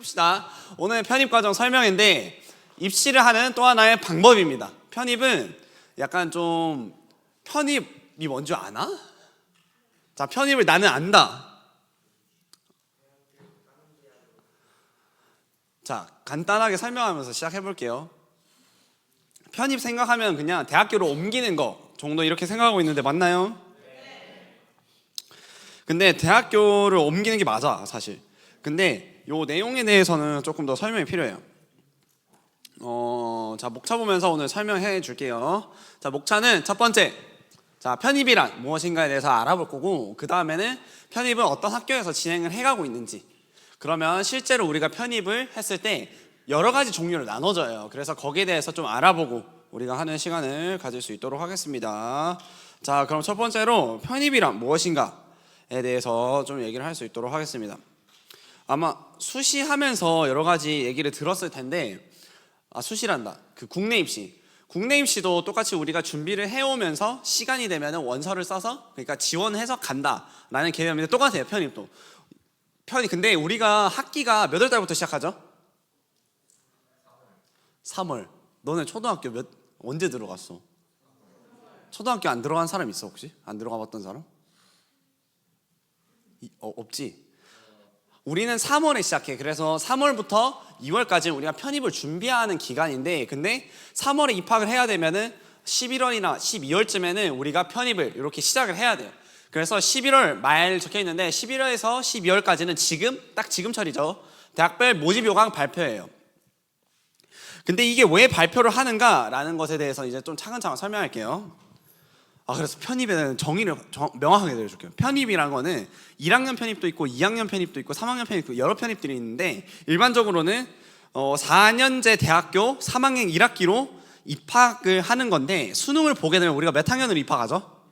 해봅시다. 오늘 편입 과정 설명인데 입시를 하는 또 하나의 방법입니다. 편입은 약간 좀 편입이 뭔지 아나? 자, 편입을 나는 안다. 자, 간단하게 설명하면서 시작해볼게요. 편입 생각하면 그냥 대학교로 옮기는 거 정도 이렇게 생각하고 있는데 맞나요? 근데 대학교를 옮기는 게 맞아, 사실. 근데 요 내용에 대해서는 조금 더 설명이 필요해요. 자, 목차 보면서 오늘 설명해 줄게요. 자, 목차는 첫 번째, 자, 편입이란 무엇인가에 대해서 알아볼 거고, 그 다음에는 편입은 어떤 학교에서 진행을 해가고 있는지. 그러면 실제로 우리가 편입을 했을 때 여러 가지 종류를 나눠져요. 그래서 거기에 대해서 좀 알아보고 우리가 하는 시간을 가질 수 있도록 하겠습니다. 자, 그럼 첫 번째로 편입이란 무엇인가에 대해서 좀 얘기를 할 수 있도록 하겠습니다. 아마 수시하면서 여러 가지 얘기를 들었을 텐데, 수시란다. 그 국내 입시도 똑같이 우리가 준비를 해오면서 시간이 되면 원서를 써서, 그러니까 지원해서 간다라는 개념인데 똑같아요. 편입도. 근데 우리가 학기가 몇 월 달부터 시작하죠? 3월. 너네 초등학교 언제 들어갔어? 초등학교 안 들어간 사람 있어 혹시? 안 들어가 봤던 사람? 없지? 우리는 3월에 시작해. 그래서 3월부터 2월까지 우리가 편입을 준비하는 기간인데, 근데 3월에 입학을 해야 되면은 11월이나 12월쯤에는 우리가 편입을 이렇게 시작을 해야 돼요. 그래서 11월 말 적혀 있는데 11월에서 12월까지는 딱 지금철이죠. 대학별 모집 요강 발표예요. 근데 이게 왜 발표를 하는가라는 것에 대해서 이제 좀 차근차근 설명할게요. 그래서 편입에 대한 정의를 명확하게 내려줄게요. 편입이란 거는 1학년 편입도 있고 2학년 편입도 있고 3학년 편입도 있고 여러 편입들이 있는데, 일반적으로는 4년제 대학교 3학년 1학기로 입학을 하는 건데, 수능을 보게 되면 우리가 몇 학년으로 입학하죠?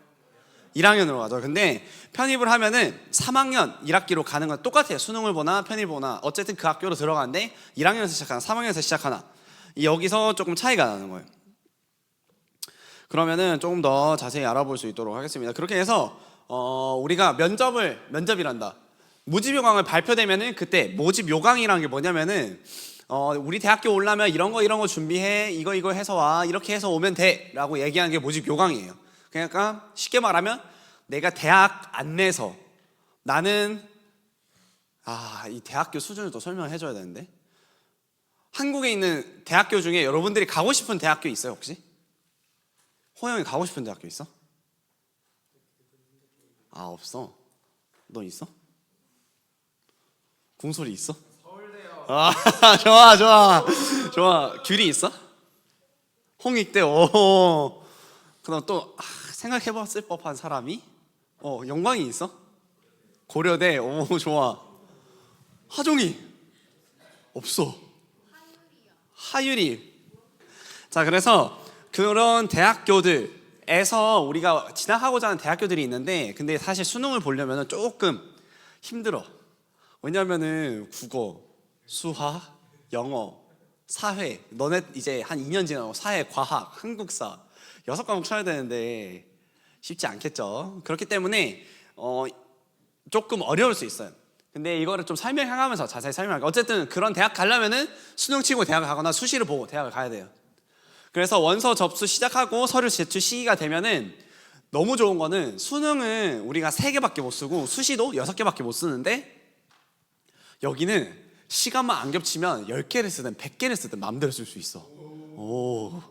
1학년으로 가죠. 근데 편입을 하면은 3학년 1학기로 가는 건 똑같아요. 수능을 보나 편입을 보나 어쨌든 그 학교로 들어가는데 1학년에서 시작하나 3학년에서 시작하나, 여기서 조금 차이가 나는 거예요. 그러면은 조금 더 자세히 알아볼 수 있도록 하겠습니다. 그렇게 해서 우리가 면접이란다. 모집 요강을 발표되면은 그때 모집 요강이라는 게 뭐냐면은 우리 대학교 오려면 이런 거 준비해, 이거 해서 와, 이렇게 해서 오면 돼라고 얘기하는 게 모집 요강이에요. 그러니까 쉽게 말하면 내가 대학 안내서, 나는 이 대학교 수준을 또 설명을 해줘야 되는데, 한국에 있는 대학교 중에 여러분들이 가고 싶은 대학교 있어요 혹시? 호영이 가고 싶은 대학교 있어? 없어. 너 있어? 궁소리 있어? 서울대요. 좋아. 귤이 있어? 홍익대. 오. 그다음 또 생각해봤을 법한 사람이? 영광이 있어? 고려대. 오, 좋아. 하종이 없어. 하유리. 자, 그래서 그런 대학교들에서 우리가 진학하고자 하는 대학교들이 있는데, 근데 사실 수능을 보려면 조금 힘들어. 왜냐면은 국어, 수학, 영어, 사회, 너네 이제 한 2년 지나고 사회, 과학, 한국사 6과목 쳐야 되는데 쉽지 않겠죠. 그렇기 때문에 조금 어려울 수 있어요. 근데 이거를 좀 설명해가면서 자세히 설명할게요. 어쨌든 그런 대학 가려면은 수능 치고 대학을 가거나 수시를 보고 대학을 가야 돼요. 그래서 원서 접수 시작하고 서류 제출 시기가 되면은 너무 좋은 거는, 수능은 우리가 3개밖에 못 쓰고 수시도 6개밖에 못 쓰는데, 여기는 시간만 안 겹치면 10개를 쓰든 100개를 쓰든 마음대로 쓸 수 있어. 오,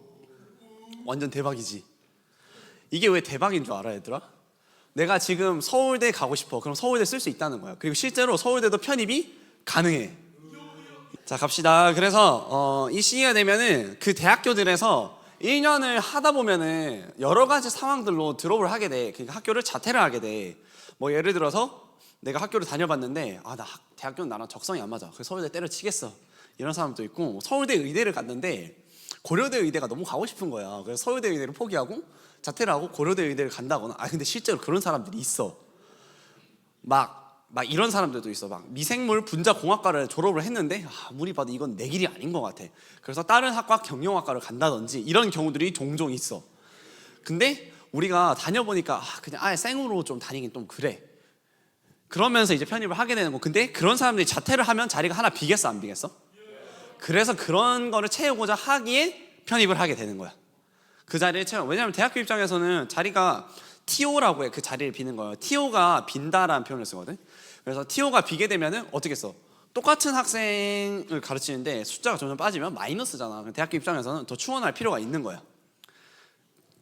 완전 대박이지. 이게 왜 대박인 줄 알아, 얘들아? 내가 지금 서울대 가고 싶어. 그럼 서울대 쓸 수 있다는 거야. 그리고 실제로 서울대도 편입이 가능해. 자, 갑시다. 그래서 이 시기가 되면은 그 대학교들에서 1년을 하다 보면은 여러 가지 상황들로 드롭을 하게 돼. 그러니까 학교를 자퇴를 하게 돼. 뭐 예를 들어서 내가 학교를 다녀봤는데 나 대학교는 나랑 적성이 안 맞아. 그래서 서울대 때려치겠어. 이런 사람도 있고, 서울대 의대를 갔는데 고려대 의대가 너무 가고 싶은 거야. 그래서 서울대 의대를 포기하고 자퇴를 하고 고려대 의대를 간다거나. 근데 실제로 그런 사람들이 있어. 막 이런 사람들도 있어. 막 미생물 분자공학과를 졸업을 했는데 아무리 봐도 이건 내 길이 아닌 것 같아. 그래서 다른 학과 경영학과를 간다든지 이런 경우들이 종종 있어. 근데 우리가 다녀보니까 그냥 아예 생으로 좀 다니긴 좀 그래. 그러면서 이제 편입을 하게 되는 거. 근데 그런 사람들이 자퇴를 하면 자리가 하나 비겠어, 안 비겠어? 그래서 그런 거를 채우고자 하기에 편입을 하게 되는 거야. 그 자리를 채워. 왜냐하면 대학교 입장에서는 자리가 TO라고 해. 그 자리를 비는 거예요. TO가 빈다라는 표현을 쓰거든. 그래서 TO가 비게 되면은 어떻게 써? 똑같은 학생을 가르치는데 숫자가 점점 빠지면 마이너스잖아. 대학교 입장에서는 더 충원할 필요가 있는 거야.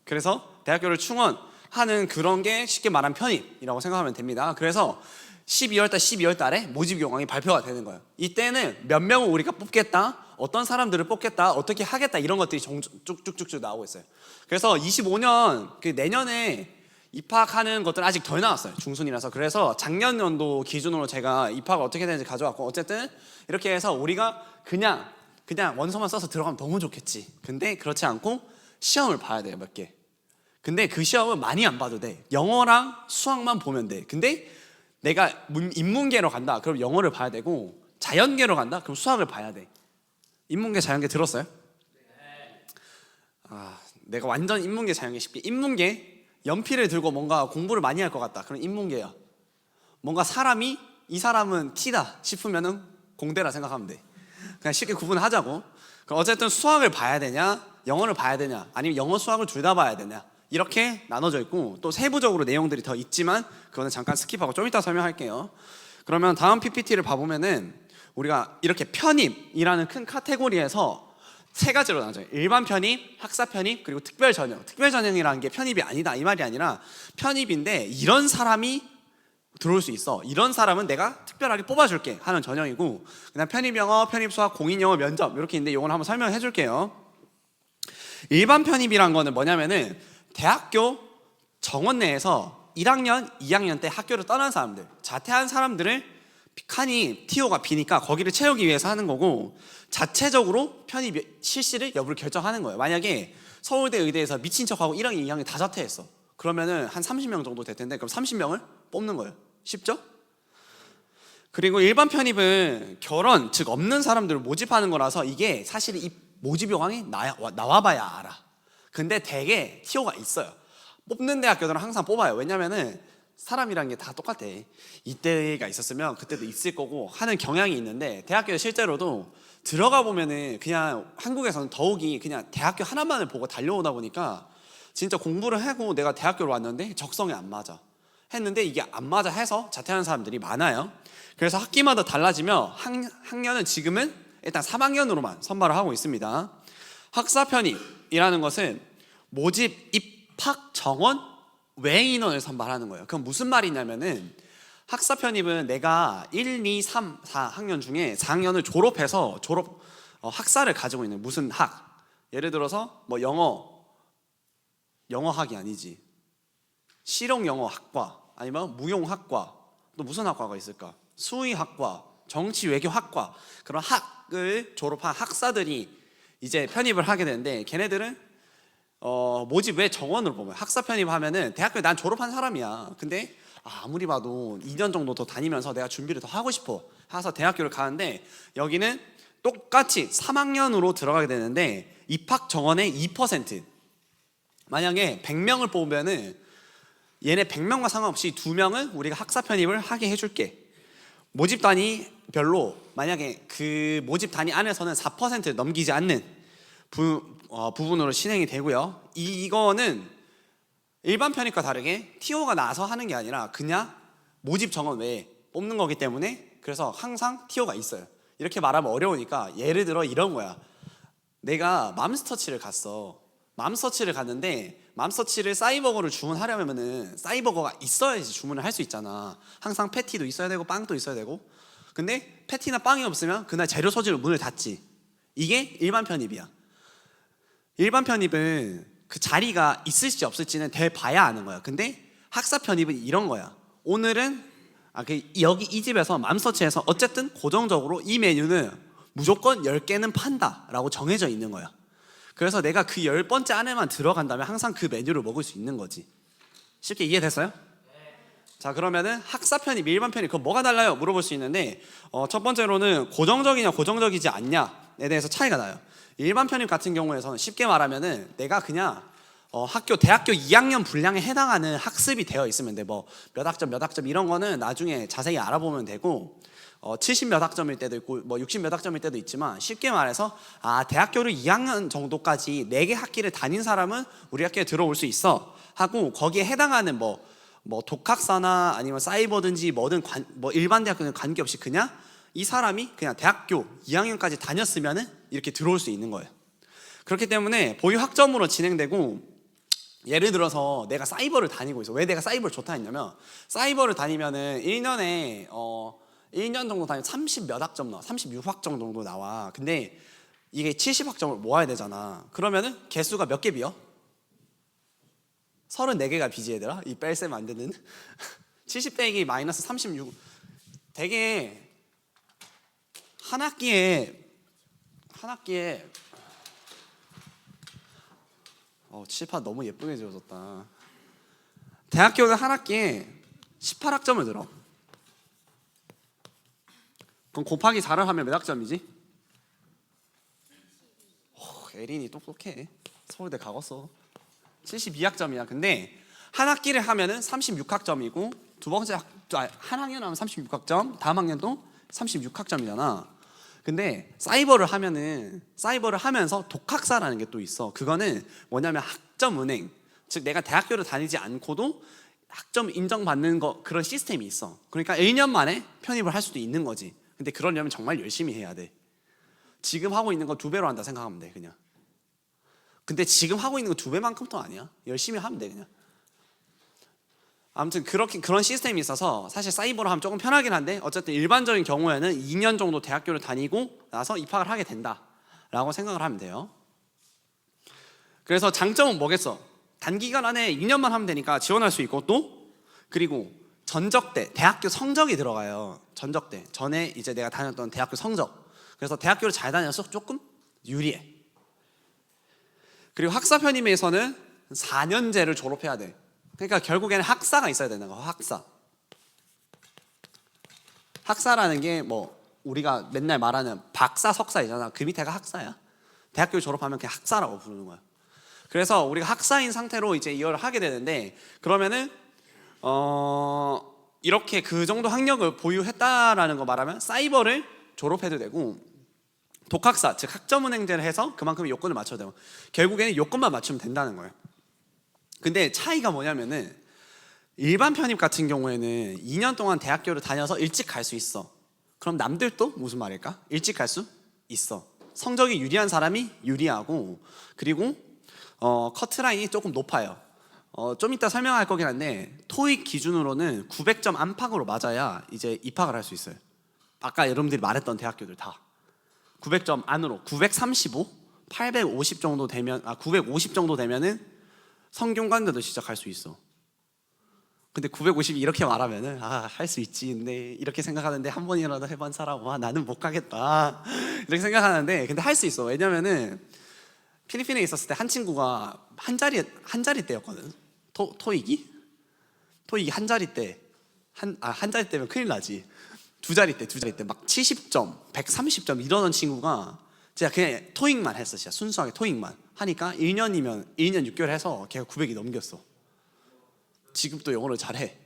그래서 대학교를 충원하는 그런 게 쉽게 말하면 편입이라고 생각하면 됩니다. 그래서 12월 달에 모집 요강이 발표가 되는 거예요. 이때는 몇 명을 우리가 뽑겠다, 어떤 사람들을 뽑겠다, 어떻게 하겠다, 이런 것들이 쭉쭉쭉쭉 나오고 있어요. 그래서 25년 내년에 입학하는 것들은 아직 덜 나왔어요. 중순이라서. 그래서 작년 연도 기준으로 제가 입학을 어떻게 되는지 가져왔고, 어쨌든 이렇게 해서 우리가 그냥 원서만 써서 들어가면 너무 좋겠지. 근데 그렇지 않고 시험을 봐야 돼요, 몇 개. 근데 그 시험은 많이 안 봐도 돼. 영어랑 수학만 보면 돼. 근데 내가 인문계로 간다, 그럼 영어를 봐야 되고, 자연계로 간다, 그럼 수학을 봐야 돼. 인문계, 자연계 들었어요? 내가 완전 인문계, 자연계 쉽게. 인문계 연필을 들고 뭔가 공부를 많이 할 것 같다, 그럼 인문계야. 뭔가 사람이 이 사람은 T다 싶으면은 공대라 생각하면 돼. 그냥 쉽게 구분하자고. 그럼 어쨌든 수학을 봐야 되냐, 영어를 봐야 되냐, 아니면 영어 수학을 둘 다 봐야 되냐, 이렇게 나눠져 있고, 또 세부적으로 내용들이 더 있지만 그거는 잠깐 스킵하고 좀 이따 설명할게요. 그러면 다음 PPT를 봐보면은 우리가 이렇게 편입이라는 큰 카테고리에서 세 가지로 나눠져요. 일반 편입, 학사 편입, 그리고 특별 전형. 특별 전형이라는 게 편입이 아니다, 이 말이 아니라 편입인데 이런 사람이 들어올 수 있어, 이런 사람은 내가 특별하게 뽑아줄게 하는 전형이고, 그냥 편입 영어, 편입 수학, 공인 영어, 면접 이렇게 있는데 이걸 한번 설명해 줄게요. 일반 편입이란 거는 뭐냐면은 대학교 정원 내에서 1학년, 2학년 때 학교를 떠난 사람들, 자퇴한 사람들을 칸이 TO가 비니까 거기를 채우기 위해서 하는 거고, 자체적으로 편입 실시를 여부를 결정하는 거예요. 만약에 서울대 의대에서 미친 척하고 1학년, 2학년 다 자퇴했어. 그러면은 한 30명 정도 될 텐데, 그럼 30명을 뽑는 거예요. 쉽죠? 그리고 일반 편입은 결혼, 즉 없는 사람들을 모집하는 거라서 이게 사실 이 모집 요강이 나와봐야 알아. 근데 대개 TO가 있어요. 뽑는 대학교들은 항상 뽑아요. 왜냐면은 사람이란 게 다 똑같아. 이때가 있었으면 그때도 있을 거고 하는 경향이 있는데, 대학교에 실제로도 들어가 보면은 그냥 한국에서는 더욱이 그냥 대학교 하나만을 보고 달려오다 보니까 진짜 공부를 하고 내가 대학교로 왔는데 적성에 안 맞아 했는데 이게 안 맞아 해서 자퇴하는 사람들이 많아요. 그래서 학기마다 달라지며 학년은 지금은 일단 3학년으로만 선발을 하고 있습니다. 학사 편입이라는 것은 모집, 입학, 정원 외 인원을 선발하는 거예요. 그럼 무슨 말이냐면은 학사 편입은 내가 1, 2, 3, 4학년 중에 4학년을 졸업해서 학사를 가지고 있는 무슨 학, 예를 들어서 뭐 영어학이 아니지, 실용영어학과, 아니면 무용학과, 또 무슨 학과가 있을까, 수의학과, 정치외교학과, 그런 학을 졸업한 학사들이 이제 편입을 하게 되는데, 걔네들은 모집 외 정원으로 보면 학사 편입하면은 대학교에 난 졸업한 사람이야. 근데 아무리 봐도 2년 정도 더 다니면서 내가 준비를 더 하고 싶어 해서 대학교를 가는데, 여기는 똑같이 3학년으로 들어가게 되는데 입학 정원의 2%, 만약에 100명을 뽑으면은 얘네 100명과 상관없이 2명은 우리가 학사 편입을 하게 해줄게. 모집 단위별로 만약에 그 모집 단위 안에서는 4%를 넘기지 않는 부분으로 진행이 되고요. 이거는 일반 편입과 다르게 TO가 나서 하는 게 아니라 그냥 모집 정원 외에 뽑는 거기 때문에, 그래서 항상 TO가 있어요. 이렇게 말하면 어려우니까 예를 들어 이런 거야. 내가 맘스터치를 갔어. 맘스터치를 갔는데 맘스터치를 싸이버거를 주문하려면은 싸이버거가 있어야지 주문을 할 수 있잖아. 항상 패티도 있어야 되고 빵도 있어야 되고. 근데 패티나 빵이 없으면 그날 재료 소지로 문을 닫지. 이게 일반 편입이야. 일반 편입은 그 자리가 있을지 없을지는 대봐야 아는 거야. 근데 학사 편입은 이런 거야. 오늘은 여기 이 집에서 맘스터치에서 어쨌든 고정적으로 이 메뉴는 무조건 10개는 판다 라고 정해져 있는 거야. 그래서 내가 그 10번째 안에만 들어간다면 항상 그 메뉴를 먹을 수 있는 거지. 쉽게 이해됐어요? 자, 그러면은 학사 편입, 일반 편입, 그거 뭐가 달라요? 물어볼 수 있는데, 첫 번째로는 고정적이냐 고정적이지 않냐에 대해서 차이가 나요. 일반 편입 같은 경우에서는 쉽게 말하면은 내가 그냥 대학교 2학년 분량에 해당하는 학습이 되어 있으면 돼. 뭐 몇 학점 몇 학점 이런 거는 나중에 자세히 알아보면 되고 70 몇 학점일 때도 있고 뭐 60 몇 학점일 때도 있지만, 쉽게 말해서 대학교를 2학년 정도까지 4개 학기를 다닌 사람은 우리 학교에 들어올 수 있어 하고, 거기에 해당하는 뭐 독학사나 아니면 사이버든지 뭐든 뭐 일반 대학교는 관계없이 그냥 이 사람이 그냥 대학교 2학년까지 다녔으면은 이렇게 들어올 수 있는 거예요. 그렇기 때문에 보유 학점으로 진행되고, 예를 들어서 내가 사이버를 다니고 있어. 왜 내가 사이버를 좋다 했냐면, 사이버를 다니면은 1년에 1년 정도 다니면 30 몇 학점 나와. 36학점 정도 나와. 근데 이게 70학점을 모아야 되잖아. 그러면은 개수가 몇 개 비어? 34개가 비지 얘들아. 이 뺄셈 안 되는 70 빼기 마이너스 36. 되게 한 학기에 칠판 너무 예쁘게 지어졌다. 대학교는 한 학기에 18학점을 들어. 그럼 곱하기 4를 하면 몇 학점이지? 에린이 똑똑해. 서울대 가봤어. 72학점이야. 근데 한 학기를 하면은 36학점이고, 두 번째 한 학년 하면 36학점, 다음 학년도 36학점이잖아. 근데 사이버를 하면서 독학사라는 게 또 있어. 그거는 뭐냐면 학점 은행, 즉 내가 대학교를 다니지 않고도 학점 인정받는 그런 시스템이 있어. 그러니까 1년 만에 편입을 할 수도 있는 거지. 근데 그러려면 정말 열심히 해야 돼. 지금 하고 있는 거 2배로 한다 생각하면 돼, 그냥. 근데 지금 하고 있는 거 2배만큼도 아니야. 열심히 하면 돼, 그냥. 아무튼 그런 시스템이 있어서 사실 사이버로 하면 조금 편하긴 한데, 어쨌든 일반적인 경우에는 2년 정도 대학교를 다니고 나서 입학을 하게 된다라고 생각을 하면 돼요. 그래서 장점은 뭐겠어? 단기간 안에 2년만 하면 되니까 지원할 수 있고, 또 그리고 전적대, 대학교 성적이 들어가요. 전적대, 전에 이제 내가 다녔던 대학교 성적. 그래서 대학교를 잘 다녀서 조금 유리해. 그리고 학사 편입에서는 4년제를 졸업해야 돼. 그러니까 결국에는 학사가 있어야 되는 거야. 학사라는 게 뭐 우리가 맨날 말하는 박사, 석사이잖아. 그 밑에가 학사야. 대학교 졸업하면 그냥 학사라고 부르는 거야. 그래서 우리가 학사인 상태로 이제 이걸 하게 되는데, 그러면은 이렇게 그 정도 학력을 보유했다라는 거 말하면 사이버를 졸업해도 되고, 독학사, 즉 학점은행제를 해서 그만큼 요건을 맞춰야 되고, 결국에는 요건만 맞추면 된다는 거예요. 근데 차이가 뭐냐면은, 일반 편입 같은 경우에는 2년 동안 대학교를 다녀서 일찍 갈 수 있어. 그럼 남들도 무슨 말일까? 일찍 갈 수 있어. 성적이 유리한 사람이 유리하고, 그리고 커트라인이 조금 높아요. 좀 이따 설명할 거긴 한데, 토익 기준으로는 900점 안팎으로 맞아야 이제 입학을 할 수 있어요. 아까 여러분들이 말했던 대학교들 다 900점 안으로, 935, 850 정도 되면 950 정도 되면은 성균관대도 진짜 갈 수 있어. 근데 950 이렇게 말하면은 할 수 있지, 근데 이렇게 생각하는데 한 번이라도 해본 사람, 나는 못 가겠다 이렇게 생각하는데, 근데 할 수 있어. 왜냐면은 필리핀에 있었을 때 한 친구가 한 자리대였거든. 토익이 한 자리대, 한 자리대면 큰일 나지. 두 자리대 막 70점, 130점 이러던 친구가 진짜 그냥 토익만 했어. 진짜 순수하게 토익만 하니까 1년 6개월 해서 걔가 900이 넘겼어. 지금 또 영어를 잘해.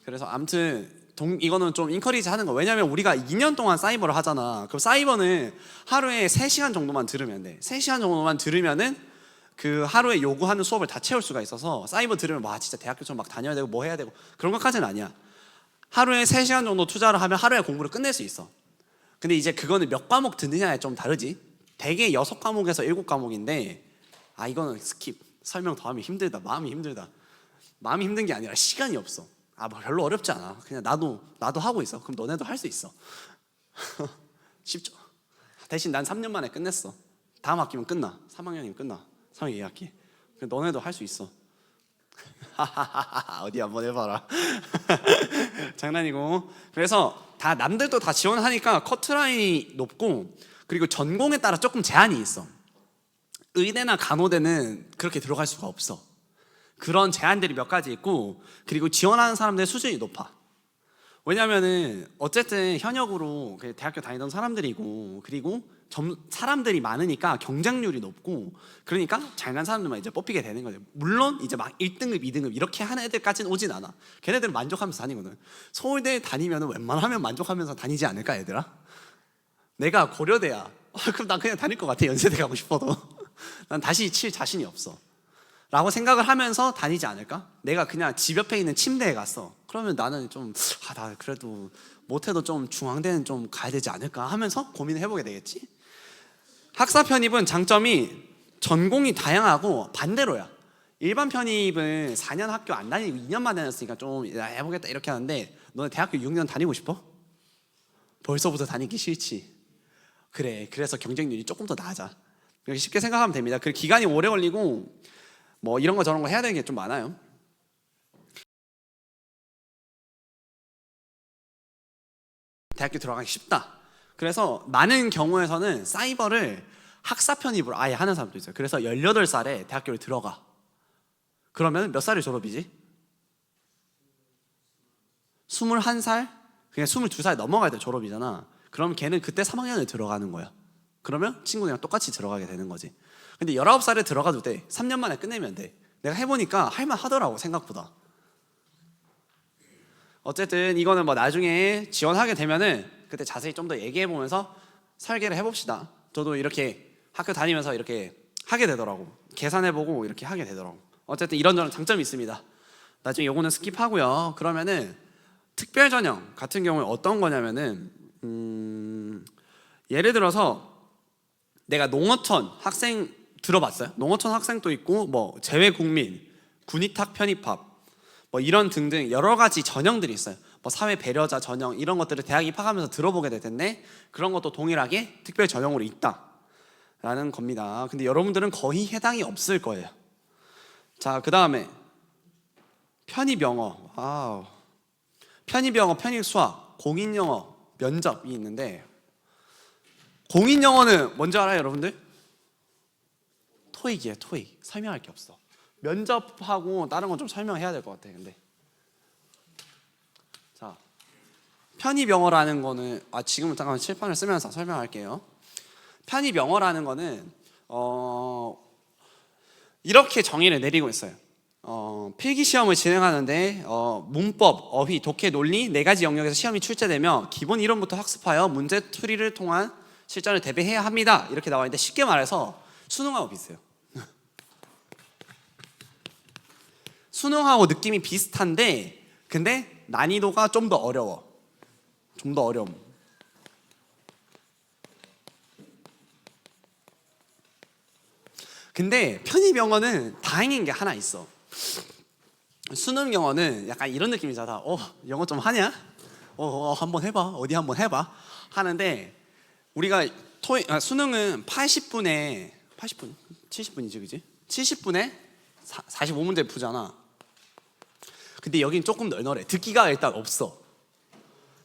그래서 아무튼 이거는 좀 인커리지 하는 거. 왜냐면 우리가 2년 동안 사이버를 하잖아. 그럼 사이버는 하루에 3시간 정도만 들으면 돼. 3시간 정도만 들으면은 그 하루에 요구하는 수업을 다 채울 수가 있어서, 사이버 들으면 진짜 대학교처럼 막 다녀야 되고 뭐 해야 되고 그런 것까지는 아니야. 하루에 3시간 정도 투자를 하면 하루에 공부를 끝낼 수 있어. 근데 이제 그거는 몇 과목 듣느냐에 좀 다르지. 대개 6과목에서 7과목인데 이거는 스킵. 설명 더 하면 힘들다. 마음이 힘든 게 아니라 시간이 없어. 뭐 별로 어렵지 않아. 그냥 나도 하고 있어. 그럼 너네도 할 수 있어. 쉽죠. 대신 난 3년 만에 끝냈어. 다음 학기면 끝나. 3학년이면 끝나. 3학년 2학기. 너네도 할 수 있어. 어디 한번 해봐라. 장난이고. 그래서 다 남들도 다 지원하니까 커트라인이 높고, 그리고 전공에 따라 조금 제한이 있어. 의대나 간호대는 그렇게 들어갈 수가 없어. 그런 제한들이 몇 가지 있고, 그리고 지원하는 사람들의 수준이 높아. 왜냐면은 어쨌든 현역으로 그 대학교 다니던 사람들이고, 그리고 사람들이 많으니까 경쟁률이 높고, 그러니까 잘난 사람들만 이제 뽑히게 되는 거죠. 물론 이제 막 1등급, 2등급 이렇게 하는 애들까지는 오진 않아. 걔네들은 만족하면서 다니거든. 서울대 다니면은 웬만하면 만족하면서 다니지 않을까, 얘들아? 내가 고려대야. 그럼 난 그냥 다닐 것 같아. 연세대 가고 싶어도. 난 다시 칠 자신이 없어 라고 생각을 하면서 다니지 않을까? 내가 그냥 집 옆에 있는 침대에 갔어. 그러면 나는 좀 나 그래도 못해도 좀 중앙대는 좀 가야 되지 않을까 하면서 고민을 해보게 되겠지. 학사 편입은 장점이 전공이 다양하고 반대로야. 일반 편입은 4년 학교 안 다니고 2년만 다녔으니까 좀 해보겠다 이렇게 하는데, 너네 대학교 6년 다니고 싶어? 벌써부터 다니기 싫지. 그래, 그래서 경쟁률이 조금 더 낮아. 이렇게 쉽게 생각하면 됩니다. 그 기간이 오래 걸리고 뭐 이런 거 저런 거 해야 되는 게 좀 많아요. 대학교 들어가기 쉽다. 그래서 많은 경우에서는 사이버를 학사 편입으로 아예 하는 사람도 있어요. 그래서 18살에 대학교를 들어가. 그러면 몇 살이 졸업이지? 21살? 그냥 22살 넘어갈 때 졸업이잖아. 그럼 걔는 그때 3학년에 들어가는 거야. 그러면 친구들이랑 똑같이 들어가게 되는 거지. 근데 19살에 들어가도 돼. 3년 만에 끝내면 돼. 내가 해보니까 할만 하더라고, 생각보다. 어쨌든 이거는 뭐 나중에 지원하게 되면은 그때 자세히 좀 더 얘기해보면서 설계를 해봅시다. 저도 이렇게 학교 다니면서 이렇게 하게 되더라고. 계산해보고 이렇게 하게 되더라고. 어쨌든 이런저런 장점이 있습니다. 나중에 요거는 스킵하고요. 그러면은 특별 전형 같은 경우에 어떤 거냐면은 예를 들어서 내가 농어촌 학생 들어봤어요? 농어촌 학생도 있고 뭐 재외국민, 군의탁 편입학 뭐 이런 등등 여러 가지 전형들이 있어요. 뭐 사회 배려자 전형 이런 것들을 대학 입학하면서 들어보게 될 텐데, 그런 것도 동일하게 특별 전형으로 있다라는 겁니다. 근데 여러분들은 거의 해당이 없을 거예요. 자, 그 다음에 편입영어. 편입영어, 편입수학, 공인영어, 면접이 있는데, 공인영어는 뭔지 알아요, 여러분들? 토익이에요, 토익. 설명할 게 없어. 면접하고 다른 건 좀 설명해야 될 것 같아. 근데 자, 편입영어라는 거는 지금은 잠깐만 칠판을 쓰면서 설명할게요. 편입영어라는 거는 이렇게 정의를 내리고 있어요. 필기시험을 진행하는데 문법, 어휘, 독해, 논리 4가지 영역에서 시험이 출제되며 기본 이론부터 학습하여 문제풀이를 통한 실전을 대비해야 합니다. 이렇게 나와 있는데, 쉽게 말해서 수능하고 비슷해요. 수능하고 느낌이 비슷한데 근데 난이도가 좀 더 어려워. 좀 더 어려움. 근데 편입영어는 다행인 게 하나 있어. 수능 영어는 약간 이런 느낌이잖아. 영어 좀 하냐? 한번 해봐. 어디 한번 해봐. 하는데 우리가 수능은 80분, 70분이지, 그지? 70분에 45문제 푸잖아. 근데 여긴 조금 널널해. 듣기가 일단 없어.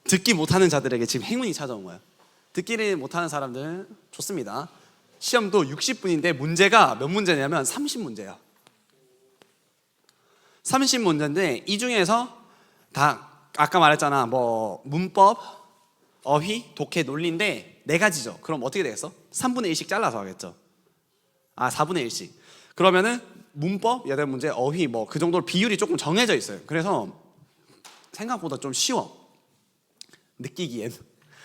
듣기 못하는 자들에게 지금 행운이 찾아온 거야. 듣기를 못하는 사람들 좋습니다. 시험도 60분인데 문제가 몇 문제냐면 30문제야. 30문제인데 이 중에서 다 아까 말했잖아. 뭐 문법, 어휘, 독해, 논리인데 4가지죠. 그럼 어떻게 되겠어? 3분의 1씩 잘라서 하겠죠. 4분의 1씩. 그러면은 문법 8문제, 어휘 뭐 그 정도로 비율이 조금 정해져 있어요. 그래서 생각보다 좀 쉬워.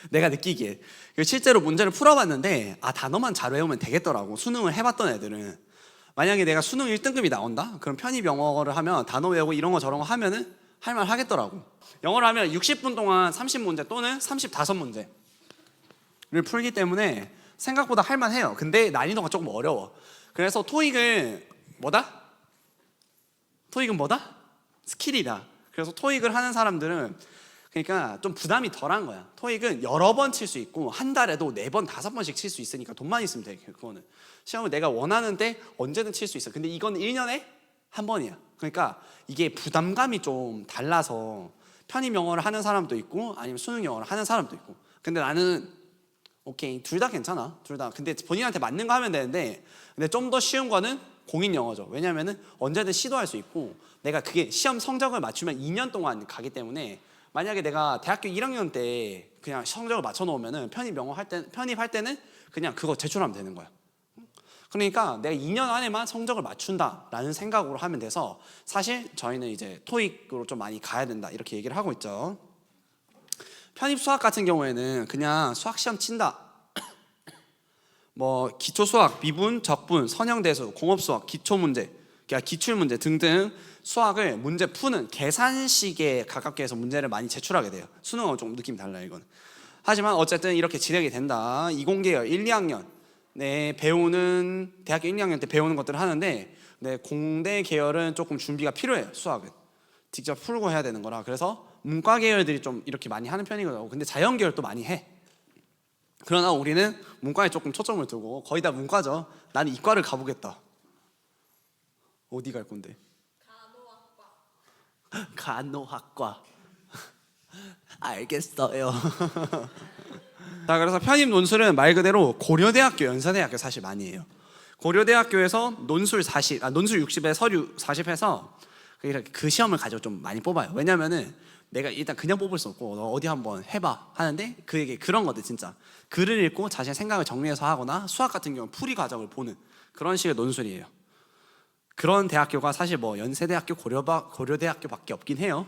내가 느끼기엔. 실제로 문제를 풀어봤는데 단어만 잘 외우면 되겠더라고. 수능을 해봤던 애들은. 만약에 내가 수능 1등급이 나온다? 그럼 편입 영어를 하면 단어 외우고 이런 거 저런 거 하면은 할만 하겠더라고. 영어를 하면 60분 동안 30문제 또는 35문제를 풀기 때문에 생각보다 할만해요. 근데 난이도가 조금 어려워. 그래서 토익은 뭐다? 스킬이다. 그래서 토익을 하는 사람들은 그러니까 좀 부담이 덜한 거야. 토익은 여러 번 칠 수 있고 한 달에도 4번, 5번씩 칠 수 있으니까 돈만 있으면 돼. 그거는 시험을 내가 원하는데 언제든 칠 수 있어. 근데 이건 1년에 한 번이야. 그러니까 이게 부담감이 좀 달라서 편입 영어를 하는 사람도 있고 아니면 수능 영어를 하는 사람도 있고. 근데 나는 오케이, 둘 다 괜찮아. 둘 다. 근데 본인한테 맞는 거 하면 되는데, 근데 좀 더 쉬운 거는 공인 영어죠. 왜냐면은 언제든 시도할 수 있고 내가 그게 시험 성적을 맞추면 2년 동안 가기 때문에 만약에 내가 대학교 1학년 때 그냥 성적을 맞춰 놓으면은 편입할 때는 그냥 그거 제출하면 되는 거야. 그러니까 내가 2년 안에만 성적을 맞춘다라는 생각으로 하면 돼서 사실 저희는 이제 토익으로 좀 많이 가야 된다 이렇게 얘기를 하고 있죠. 편입 수학 같은 경우에는 그냥 수학 시험 친다. 뭐 기초 수학, 미분, 적분, 선형대수, 공업 수학, 기초 문제, 그러니까 기출 문제 등등 수학을 문제 푸는 계산식에 가깝게 해서 문제를 많이 제출하게 돼요. 수능은 조금 느낌이 달라요, 이건. 하지만 어쨌든 이렇게 진행이 된다. 이공계열 1, 2학년 배우는 대학교 1, 2학년 때 배우는 것들을 하는데 공대 계열은 조금 준비가 필요해요. 수학은 직접 풀고 해야 되는 거라. 그래서 문과 계열들이 좀 이렇게 많이 하는 편이거든요. 근데 자연 계열도 많이 해. 그러나 우리는 문과에 조금 초점을 두고 거의 다 문과죠. 나는 이과를 가보겠다. 어디 갈 건데? 간호학과. 알겠어요. 자, 그래서 편입 논술은 말 그대로 고려대학교, 연세대학교 사실 많이 해요. 고려대학교에서 논술 60에 서류 40 해서 그 시험을 가지고 좀 많이 뽑아요. 왜냐면은 내가 일단 그냥 뽑을 수 없고 너 어디 한번 해봐 하는데 그에게 그런 것들 진짜 글을 읽고 자신의 생각을 정리해서 하거나 수학 같은 경우는 풀이 과정을 보는 그런 식의 논술이에요. 그런 대학교가 사실 뭐 연세대학교, 고려대학교밖에 없긴 해요.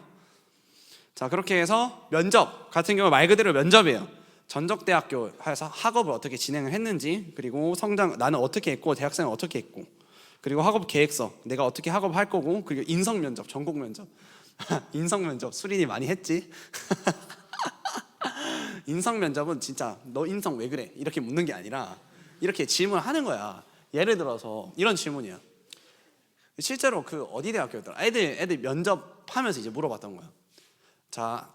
자, 그렇게 해서 면접 같은 경우 말 그대로 면접이에요. 전적대학교에서 학업을 어떻게 진행을 했는지, 그리고 성장 나는 어떻게 했고 대학생은 어떻게 했고, 그리고 학업 계획서 내가 어떻게 학업을 할 거고, 그리고 인성 면접, 전공 면접. 인성 면접 수린이 많이 했지. 인성 면접은 진짜 너 인성 왜 그래 이렇게 묻는 게 아니라 이렇게 질문을 하는 거야. 예를 들어서 이런 질문이야. 실제로 그 어디 대학교였더라? 애들 면접하면서 이제 물어봤던 거야. 자,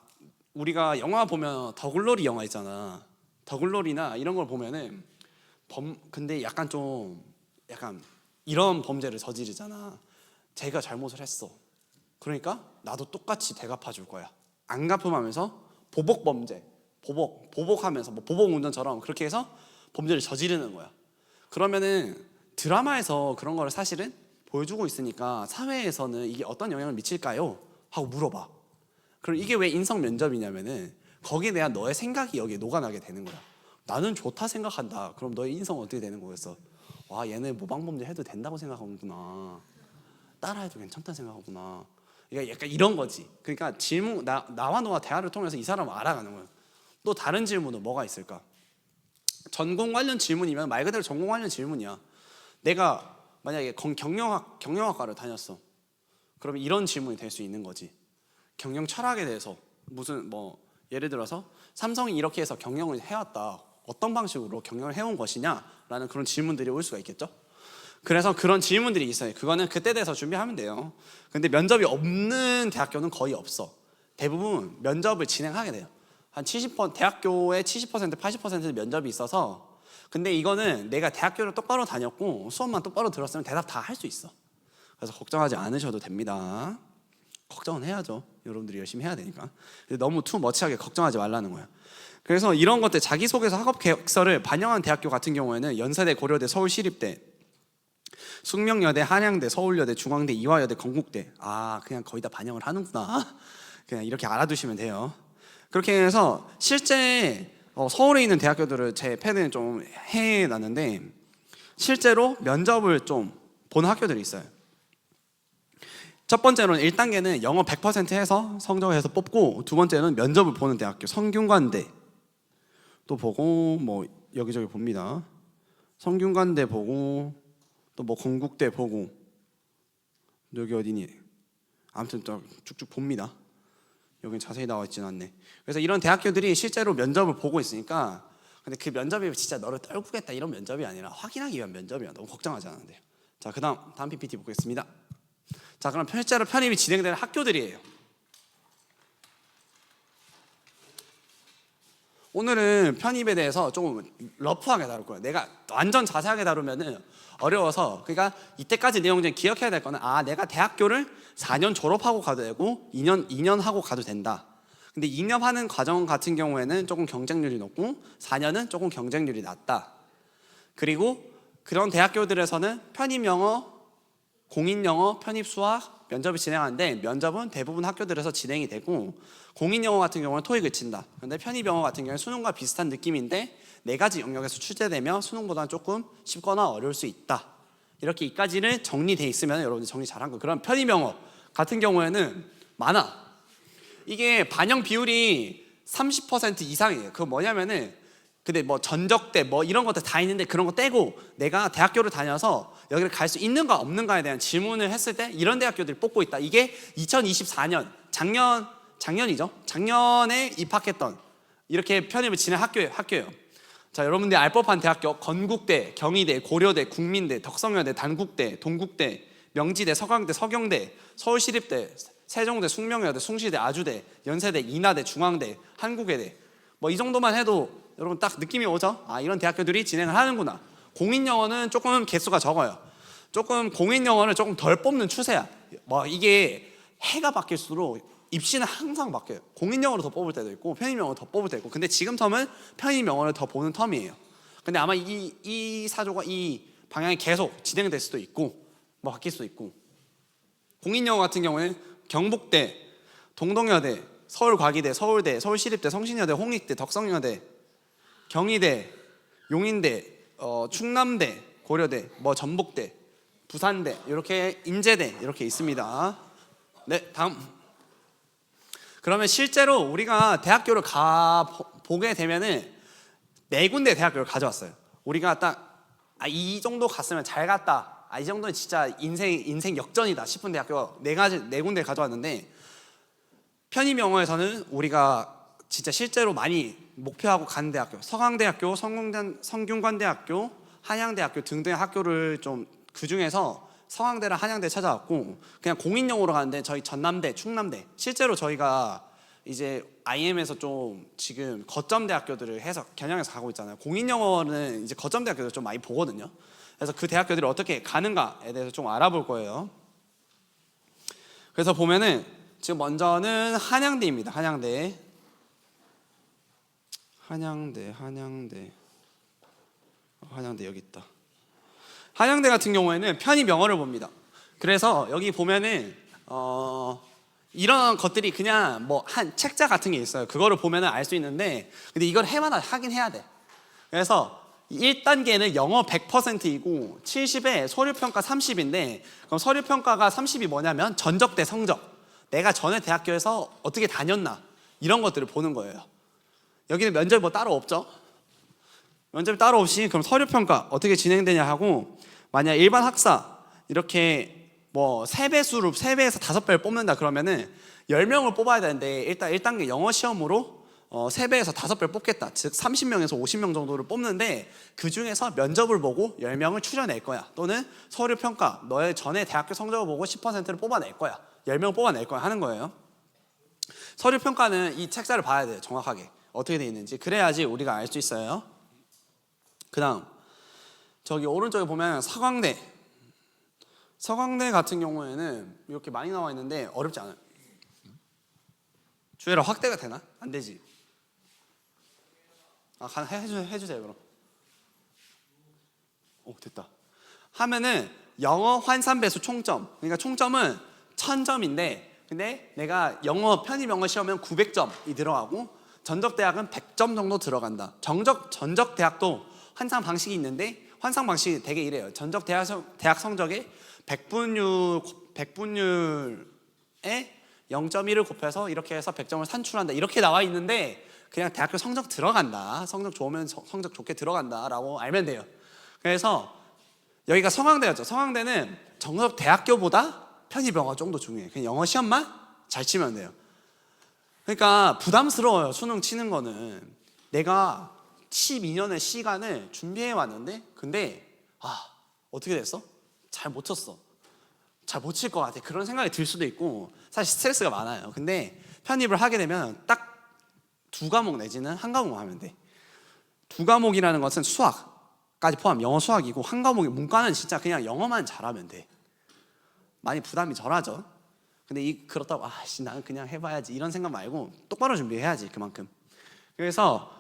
우리가 영화 보면 더글로리 영화 있잖아. 더글로리나 이런 걸 보면은 근데 약간 이런 범죄를 저지르잖아. 제가 잘못을 했어. 그러니까 나도 똑같이 대갚아 줄 거야. 안 갚음하면서 보복 범죄, 보복하면서 뭐 보복 운전처럼 그렇게 해서 범죄를 저지르는 거야. 그러면은 드라마에서 그런 거를 사실은 보여주고 있으니까 사회에서는 이게 어떤 영향을 미칠까요? 하고 물어봐. 그럼 이게 왜 인성 면접이냐면은 거기에 대한 너의 생각이 여기에 녹아나게 되는 거야. 나는 좋다 생각한다. 그럼 너의 인성은 어떻게 되는 거였어? 와, 얘네 모방범죄 해도 된다고 생각하는구나. 따라해도 괜찮다 생각하구나. 그러니까 약간 이런 거지. 그러니까 질문 나와 너와 대화를 통해서 이 사람을 알아가는 거야. 또 다른 질문은 뭐가 있을까? 전공 관련 질문이면 말 그대로 전공 관련 질문이야. 내가 만약에 경영학과를 다녔어. 그러면 이런 질문이 될 수 있는 거지. 경영 철학에 대해서 무슨 뭐 예를 들어서 삼성이 이렇게 해서 경영을 해왔다. 어떤 방식으로 경영을 해온 것이냐라는 그런 질문들이 올 수가 있겠죠. 그래서 그런 질문들이 있어요. 그거는 그때 돼서 준비하면 돼요. 근데 면접이 없는 대학교는 거의 없어. 대부분 면접을 진행하게 돼요. 한 70% 대학교의 70% 80%는 면접이 있어서. 근데 이거는 내가 대학교를 똑바로 다녔고 수업만 똑바로 들었으면 대답 다 할 수 있어. 그래서 걱정하지 않으셔도 됩니다. 걱정은 해야죠. 여러분들이 열심히 해야 되니까. 너무 투머치하게 걱정하지 말라는 거야. 그래서 이런 것들 자기소개서 학업 계획서를 반영한 대학교 같은 경우에는 연세대, 고려대, 서울시립대, 숙명여대, 한양대, 서울여대, 중앙대, 이화여대, 건국대. 그냥 거의 다 반영을 하는구나. 그냥 이렇게 알아두시면 돼요. 그렇게 해서 실제 서울에 있는 대학교들을 제 펜은 좀 해놨는데 실제로 면접을 좀 보는 학교들이 있어요. 첫 번째로는 1단계는 영어 100% 해서 성적에서 뽑고, 두 번째는 면접을 보는 대학교 성균관대 또 보고 뭐 여기저기 봅니다. 성균관대 보고 또 뭐 건국대 보고 여기 어디니? 아무튼 또 쭉쭉 봅니다. 여긴 자세히 나와 있지는 않네. 그래서 이런 대학교들이 실제로 면접을 보고 있으니까, 근데 그 면접이 진짜 너를 떨구겠다 이런 면접이 아니라 확인하기 위한 면접이야. 너무 걱정하지 않아도 돼요. 자, 다음 PPT 보겠습니다. 자, 그럼 실제로 편입이 진행되는 학교들이에요. 오늘은 편입에 대해서 조금 러프하게 다룰 거예요. 내가 완전 자세하게 다루면은 어려워서, 그러니까 이때까지 내용 중에 기억해야 될 거는 내가 대학교를 4년 졸업하고 가도 되고 2년 하고 가도 된다. 근데 2년 하는 과정 같은 경우에는 조금 경쟁률이 높고 4년은 조금 경쟁률이 낮다. 그리고 그런 대학교들에서는 편입 영어, 공인 영어, 편입 수학, 면접이 진행하는데 면접은 대부분 학교들에서 진행이 되고 공인영어 같은 경우는 토익을 친다. 근데 편입영어 같은 경우는 수능과 비슷한 느낌인데 네 가지 영역에서 출제되며 수능보다는 조금 쉽거나 어려울 수 있다. 이렇게 이까지는 정리돼 있으면 여러분들 정리 잘한 거. 그럼 편입영어 같은 경우에는 많아. 이게 반영 비율이 30% 이상이에요. 그거 뭐냐면은 근데 뭐 전적대 뭐 이런 것들 다 있는데 그런 거 떼고 내가 대학교를 다녀서 여기를 갈 수 있는가 없는가에 대한 질문을 했을 때 이런 대학교들이 뽑고 있다. 이게 2024년 작년이죠. 작년에 입학했던 이렇게 편입을 진행 학교예요. 자, 여러분들이 알 법한 대학교 건국대, 경희대, 고려대, 국민대, 덕성여대, 단국대, 동국대, 명지대, 서강대, 서경대, 서울시립대, 세종대, 숙명여대, 숭실대, 아주대, 연세대, 인하대, 중앙대, 한국외대 뭐 이 정도만 해도 여러분 딱 느낌이 오죠? 아, 이런 대학교들이 진행을 하는구나. 공인영어는 조금 개수가 적어요. 조금 공인영어를 조금 덜 뽑는 추세야. 뭐 이게 해가 바뀔수록 입시는 항상 바뀌어요. 공인영어를 더 뽑을 때도 있고 편입영어를 더 뽑을 때도 있고. 근데 지금 텀은 편입영어를 더 보는 텀이에요. 근데 아마 이 사조가 이 방향이 계속 진행될 수도 있고 뭐 바뀔 수도 있고. 공인영어 같은 경우에는 경북대, 동덕여대, 서울과기대, 서울대, 서울시립대, 성신여대, 홍익대, 덕성여대, 경희대, 용인대, 충남대, 고려대, 뭐 전북대, 부산대, 이렇게 인제대 이렇게 있습니다. 네, 다음. 그러면 실제로 우리가 대학교를 보게 되면은 네 군데 대학교를 가져왔어요. 우리가 딱 이 정도 갔으면 잘 갔다. 이 정도는 진짜 인생 역전이다 싶은 대학교 네 군데 가져왔는데 편입영어에서는 우리가 진짜 실제로 많이 목표하고 가는 대학교 서강대학교, 성균관대학교, 한양대학교 등등의 학교를 좀 그중에서 서강대랑 한양대 찾아왔고 그냥 공인영어로 가는데 저희 전남대, 충남대 실제로 저희가 이제 IM에서 좀 지금 거점 대학교들을 해서 겨냥해서 가고 있잖아요. 공인영어는 이제 거점 대학교들 좀 많이 보거든요. 그래서 그 대학교들이 어떻게 가는가에 대해서 좀 알아볼 거예요. 그래서 보면은 지금 먼저는 한양대입니다. 한양대 여기 있다. 한양대 같은 경우에는 편입영어를 봅니다. 그래서 여기 보면은 이런 것들이 그냥 뭐 한 책자 같은 게 있어요. 그거를 보면은 알 수 있는데 근데 이걸 해마다 하긴 해야 돼. 그래서 1단계는 영어 100%이고 70에 서류평가 30인데 그럼 서류평가가 30이 뭐냐면 전적대 성적 내가 전에 대학교에서 어떻게 다녔나 이런 것들을 보는 거예요. 여기는 면접이 뭐 따로 없죠. 면접이 따로 없이 그럼 서류평가 어떻게 진행되냐 하고 만약 일반 학사 이렇게 뭐 3배에서 5배를 뽑는다 그러면은 10명을 뽑아야 되는데 일단 1단계 영어 시험으로 3배에서 5배를 뽑겠다. 즉 30명에서 50명 정도를 뽑는데 그 중에서 면접을 보고 10명을 추려낼 거야. 또는 서류평가 너의 전에 대학교 성적을 보고 10%를 뽑아낼 거야. 10명 뽑아낼 거야 하는 거예요. 서류평가는 이 책자를 봐야 돼요. 정확하게 어떻게 돼 있는지. 그래야지 우리가 알 수 있어요. 그 다음 저기 오른쪽에 보면 서강대 같은 경우에는 이렇게 많이 나와 있는데 어렵지 않아요. 주혜라 확대가 되나? 안 되지. 해주세요 그럼. 됐다. 하면은 영어 환산배수 총점. 그러니까 총점은 1000점인데 근데 내가 편입영어 시험은 900점이 들어가고 전적대학은 100점 정도 들어간다. 전적 대학도 환산 방식이 있는데 환산 방식이 되게 이래요. 전적 대학 성적에 100분율에 0.1을 곱해서 이렇게 해서 100점을 산출한다. 이렇게 나와 있는데 그냥 대학교 성적 들어간다. 성적 좋으면 성적 좋게 들어간다라고 알면 돼요. 그래서 여기가 성황대였죠. 성황대는 정석 대학교보다 편입영어 좀 더 중요해. 그냥 영어 시험만 잘 치면 돼요. 그러니까 부담스러워요. 수능 치는 거는. 내가 12년의 시간을 준비해 왔는데 근데 어떻게 됐어? 잘 못 쳤어. 잘 못 칠 것 같아. 그런 생각이 들 수도 있고 사실 스트레스가 많아요. 근데 편입을 하게 되면 딱 2과목 내지는 1과목 하면 돼. 2과목이라는 것은 수학까지 포함 영어 수학이고 1과목이 문과는 진짜 그냥 영어만 잘하면 돼. 많이 부담이 덜하죠. 근데 그렇다고 나는 그냥 해봐야지 이런 생각 말고 똑바로 준비해야지 그만큼. 그래서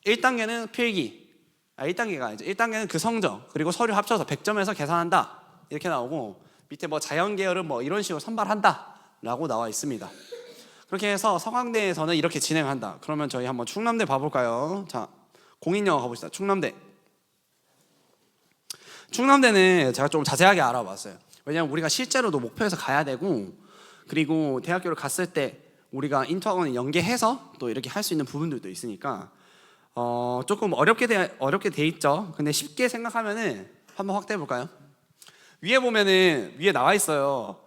1단계는 필기 1단계가 아니죠. 1단계는 그 성적 그리고 서류 합쳐서 100점에서 계산한다 이렇게 나오고 밑에 뭐 자연계열은 뭐 이런 식으로 선발한다라고 나와 있습니다. 그렇게 해서 서강대에서는 이렇게 진행한다. 그러면 저희 한번 충남대 봐볼까요? 자, 공인영어 가봅시다. 충남대는 제가 좀 자세하게 알아봤어요. 왜냐하면 우리가 실제로도 목표에서 가야 되고, 그리고 대학교를 갔을 때 우리가 인터원을 연계해서 또 이렇게 할 수 있는 부분들도 있으니까 조금 어렵게 돼 있죠. 근데 쉽게 생각하면은 한번 확대해 볼까요? 위에 보면은 위에 나와 있어요.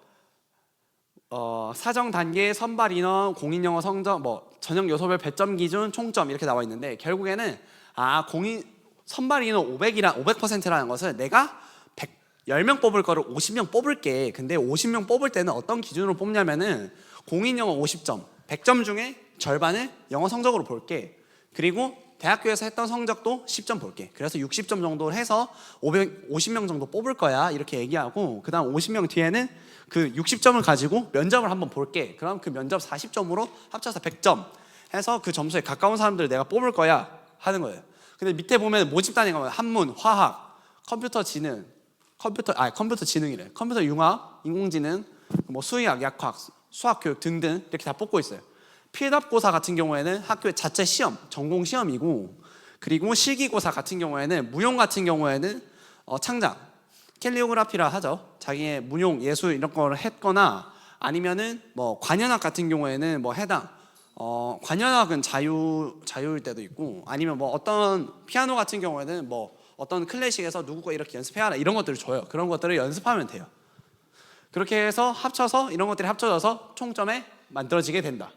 사정 단계 선발 인원, 공인영어 성적, 뭐 전형 요소별 배점 기준, 총점 이렇게 나와 있는데, 결국에는 공인 선발 인원 500%라는 것은 내가 10명 뽑을 거를 50명 뽑을게. 근데 50명 뽑을 때는 어떤 기준으로 뽑냐면은 공인영어 50점, 100점 중에 절반을 영어 성적으로 볼게. 그리고 대학교에서 했던 성적도 10점 볼게. 그래서 60점 정도 해서 50명 정도 뽑을 거야, 이렇게 얘기하고, 그 다음 50명 뒤에는 그 60점을 가지고 면접을 한번 볼게. 그럼 그 면접 40점으로 합쳐서 100점 해서 그 점수에 가까운 사람들을 내가 뽑을 거야 하는 거예요. 근데 밑에 보면 모집 단위가 뭐야? 한문, 화학, 컴퓨터 지능이래. 컴퓨터 융합, 인공지능, 뭐 수의학, 약학, 수학교육 등등 이렇게 다 뽑고 있어요. 필답고사 같은 경우에는 학교의 자체 시험, 전공 시험이고, 그리고 실기고사 같은 경우에는, 무용 같은 경우에는 창작, 캘리오그라피라 하죠. 자기의 무용, 예술 이런 거를 했거나, 아니면은 뭐 관현악 같은 경우에는 뭐 해당, 관현악은 자유일 때도 있고, 아니면 뭐 어떤 피아노 같은 경우에는 뭐 어떤 클래식에서 누구 거 이렇게 연습해라 이런 것들을 줘요. 그런 것들을 연습하면 돼요. 그렇게 해서 이런 것들이 합쳐져서 총점에 만들어지게 된다.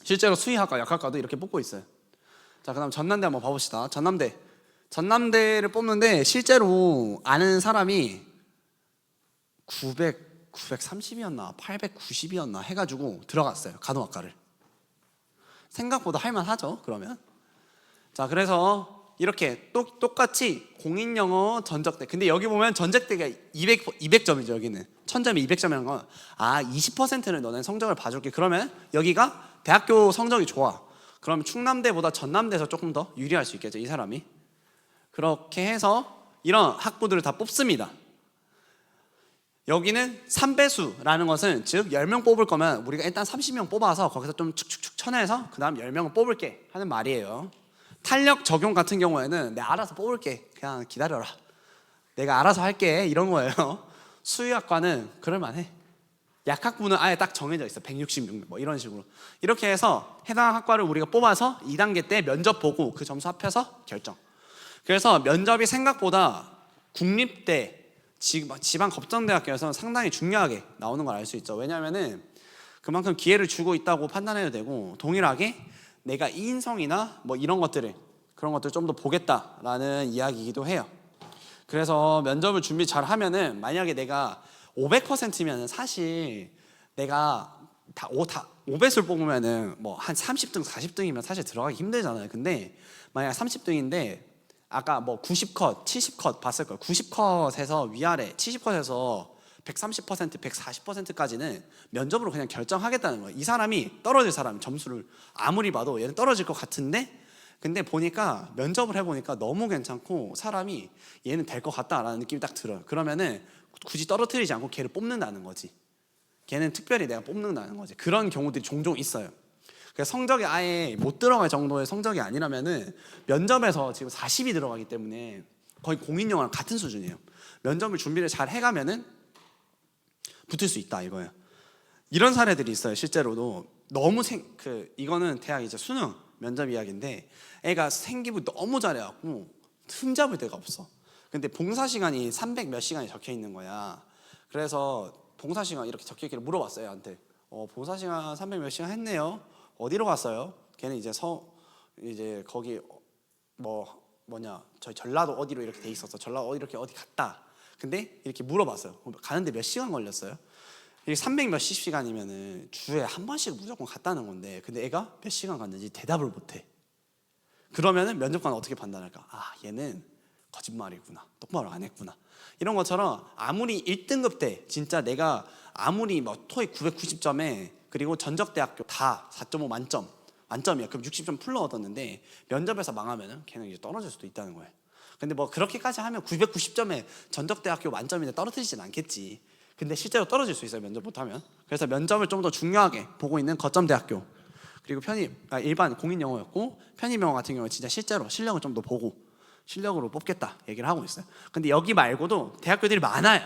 실제로 수의학과, 약학과도 이렇게 뽑고 있어요. 자, 그다음 전남대 한번 봐봅시다. 전남대를 뽑는데 실제로 아는 사람이 930이었나 890이었나 해가지고 들어갔어요. 간호학과를. 생각보다 할만하죠. 그러면 자, 그래서 이렇게 똑같이 공인영어 전적대. 근데 여기 보면 전적대가 200점이죠. 여기는 1000점이 200점이라는 건 20%는 너네 성적을 봐줄게. 그러면 여기가 대학교 성적이 좋아. 그럼 충남대보다 전남대에서 조금 더 유리할 수 있겠죠, 이 사람이. 그렇게 해서 이런 학부들을 다 뽑습니다. 여기는 3배수라는 것은, 즉 10명 뽑을 거면 우리가 일단 30명 뽑아서 거기서 좀 축축축 쳐내서 그 다음 10명을 뽑을게 하는 말이에요. 탄력 적용 같은 경우에는 내가 알아서 뽑을게, 그냥 기다려라, 내가 알아서 할게, 이런 거예요. 수의학과는 그럴만해. 약학부는 아예 딱 정해져 있어. 166명 뭐 이런 식으로. 이렇게 해서 해당 학과를 우리가 뽑아서 2단계 때 면접 보고 그 점수 합해서 결정. 그래서 면접이 생각보다 국립대, 지방 겁정대학교에서는 상당히 중요하게 나오는 걸 알 수 있죠. 왜냐하면은 그만큼 기회를 주고 있다고 판단해도 되고, 동일하게 내가 인성이나 뭐 이런 그런 것들 좀 더 보겠다라는 이야기이기도 해요. 그래서 면접을 준비 잘 하면은, 만약에 내가 500%면은 사실 내가 5배수를 뽑으면은 뭐 한 30등, 40등이면 사실 들어가기 힘들잖아요. 근데 만약 30등인데 아까 뭐 90컷, 70컷 봤을 거예요. 90컷에서 위아래, 70컷에서 130%, 140%까지는 면접으로 그냥 결정하겠다는 거예요. 이 사람이 떨어질 사람 점수를 아무리 봐도 얘는 떨어질 것 같은데, 근데 보니까 면접을 해보니까 너무 괜찮고 사람이 얘는 될 것 같다라는 느낌이 딱 들어요. 그러면은 굳이 떨어뜨리지 않고 걔를 뽑는다는 거지. 걔는 특별히 내가 뽑는다는 거지. 그런 경우들이 종종 있어요. 그래서 성적이 아예 못 들어갈 정도의 성적이 아니라면은 면접에서 지금 40이 들어가기 때문에 거의 공인영어랑 같은 수준이에요. 면접을 준비를 잘 해가면은 붙을 수 있다 이거예요. 이런 사례들이 있어요. 실제로도 너무 이거는 대학 이제 수능 면접 이야기인데, 애가 생기부 너무 잘해갖고 흠잡을 데가 없어. 근데 봉사 시간이 300 몇 시간이 적혀 있는 거야. 그래서 봉사 시간 이렇게 적혀 있기를 물어봤어요, 얘한테. 봉사 시간 300 몇 시간 했네요. 어디로 갔어요? 걔는 이제 거기 저희 전라도 어디로 이렇게 돼 있었어. 전라도 이렇게 어디 갔다. 근데 이렇게 물어봤어요. 가는데 몇 시간 걸렸어요? 이게 300 몇십 시간이면은 주에 한 번씩 무조건 갔다는 건데, 근데 애가 몇 시간 갔는지 대답을 못해. 그러면은 면접관은 어떻게 판단할까? 얘는 거짓말이구나, 똑바로 안 했구나. 이런 것처럼 아무리 1등급 때 진짜 내가 아무리 뭐 토익 990점에 그리고 전적대학교 다 4.5 만점이야. 그럼 60점 풀러 얻었는데 면접에서 망하면은 걔는 이제 떨어질 수도 있다는 거예요. 근데 뭐 그렇게까지 하면 990점에 전적대학교 만점인데 떨어뜨리진 않겠지. 근데 실제로 떨어질 수 있어요, 면접 못하면. 그래서 면접을 좀 더 중요하게 보고 있는 거점대학교, 그리고 일반 공인영어였고 편입영어 같은 경우는 진짜 실제로 실력을 좀 더 보고 실력으로 뽑겠다 얘기를 하고 있어요. 근데 여기 말고도 대학교들이 많아요.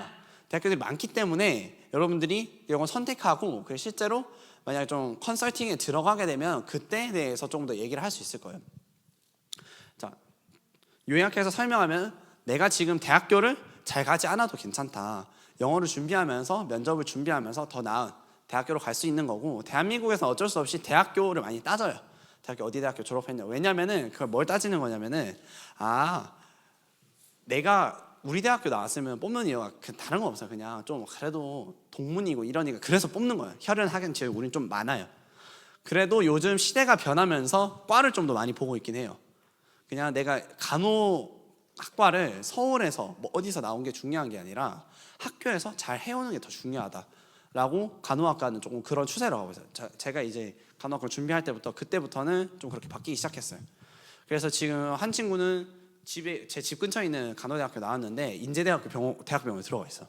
대학교들이 많기 때문에 여러분들이 이런 거 선택하고 실제로 만약에 좀 컨설팅에 들어가게 되면 그때에 대해서 좀 더 얘기를 할 수 있을 거예요. 자, 요약해서 설명하면 내가 지금 대학교를 잘 가지 않아도 괜찮다. 영어를 준비하면서 면접을 준비하면서 더 나은 대학교로 갈 수 있는 거고, 대한민국에서 어쩔 수 없이 대학교를 많이 따져요. 대학교 어디 대학교 졸업했냐. 왜냐면은 그걸 뭘 따지는 거냐면은 내가 우리 대학교 나왔으면 뽑는 이유가 다른 거 없어요. 그냥 좀 그래도 동문이고 이러니까 그래서 뽑는 거예요. 혈연 학연 제일 우리는 좀 많아요. 그래도 요즘 시대가 변하면서 과를 좀 더 많이 보고 있긴 해요. 그냥 내가 간호학과를 서울에서 뭐 어디서 나온 게 중요한 게 아니라 학교에서 잘 해오는 게 더 중요하다라고 간호학과는 조금 그런 추세로 가고 있어요. 제가 이제 간호학과 준비할 때부터 그때부터는 좀 그렇게 바뀌기 시작했어요. 그래서 지금 한 친구는 제 집 근처에 있는 간호대학교 나왔는데 인제대학교 대학병원에 들어가 있어.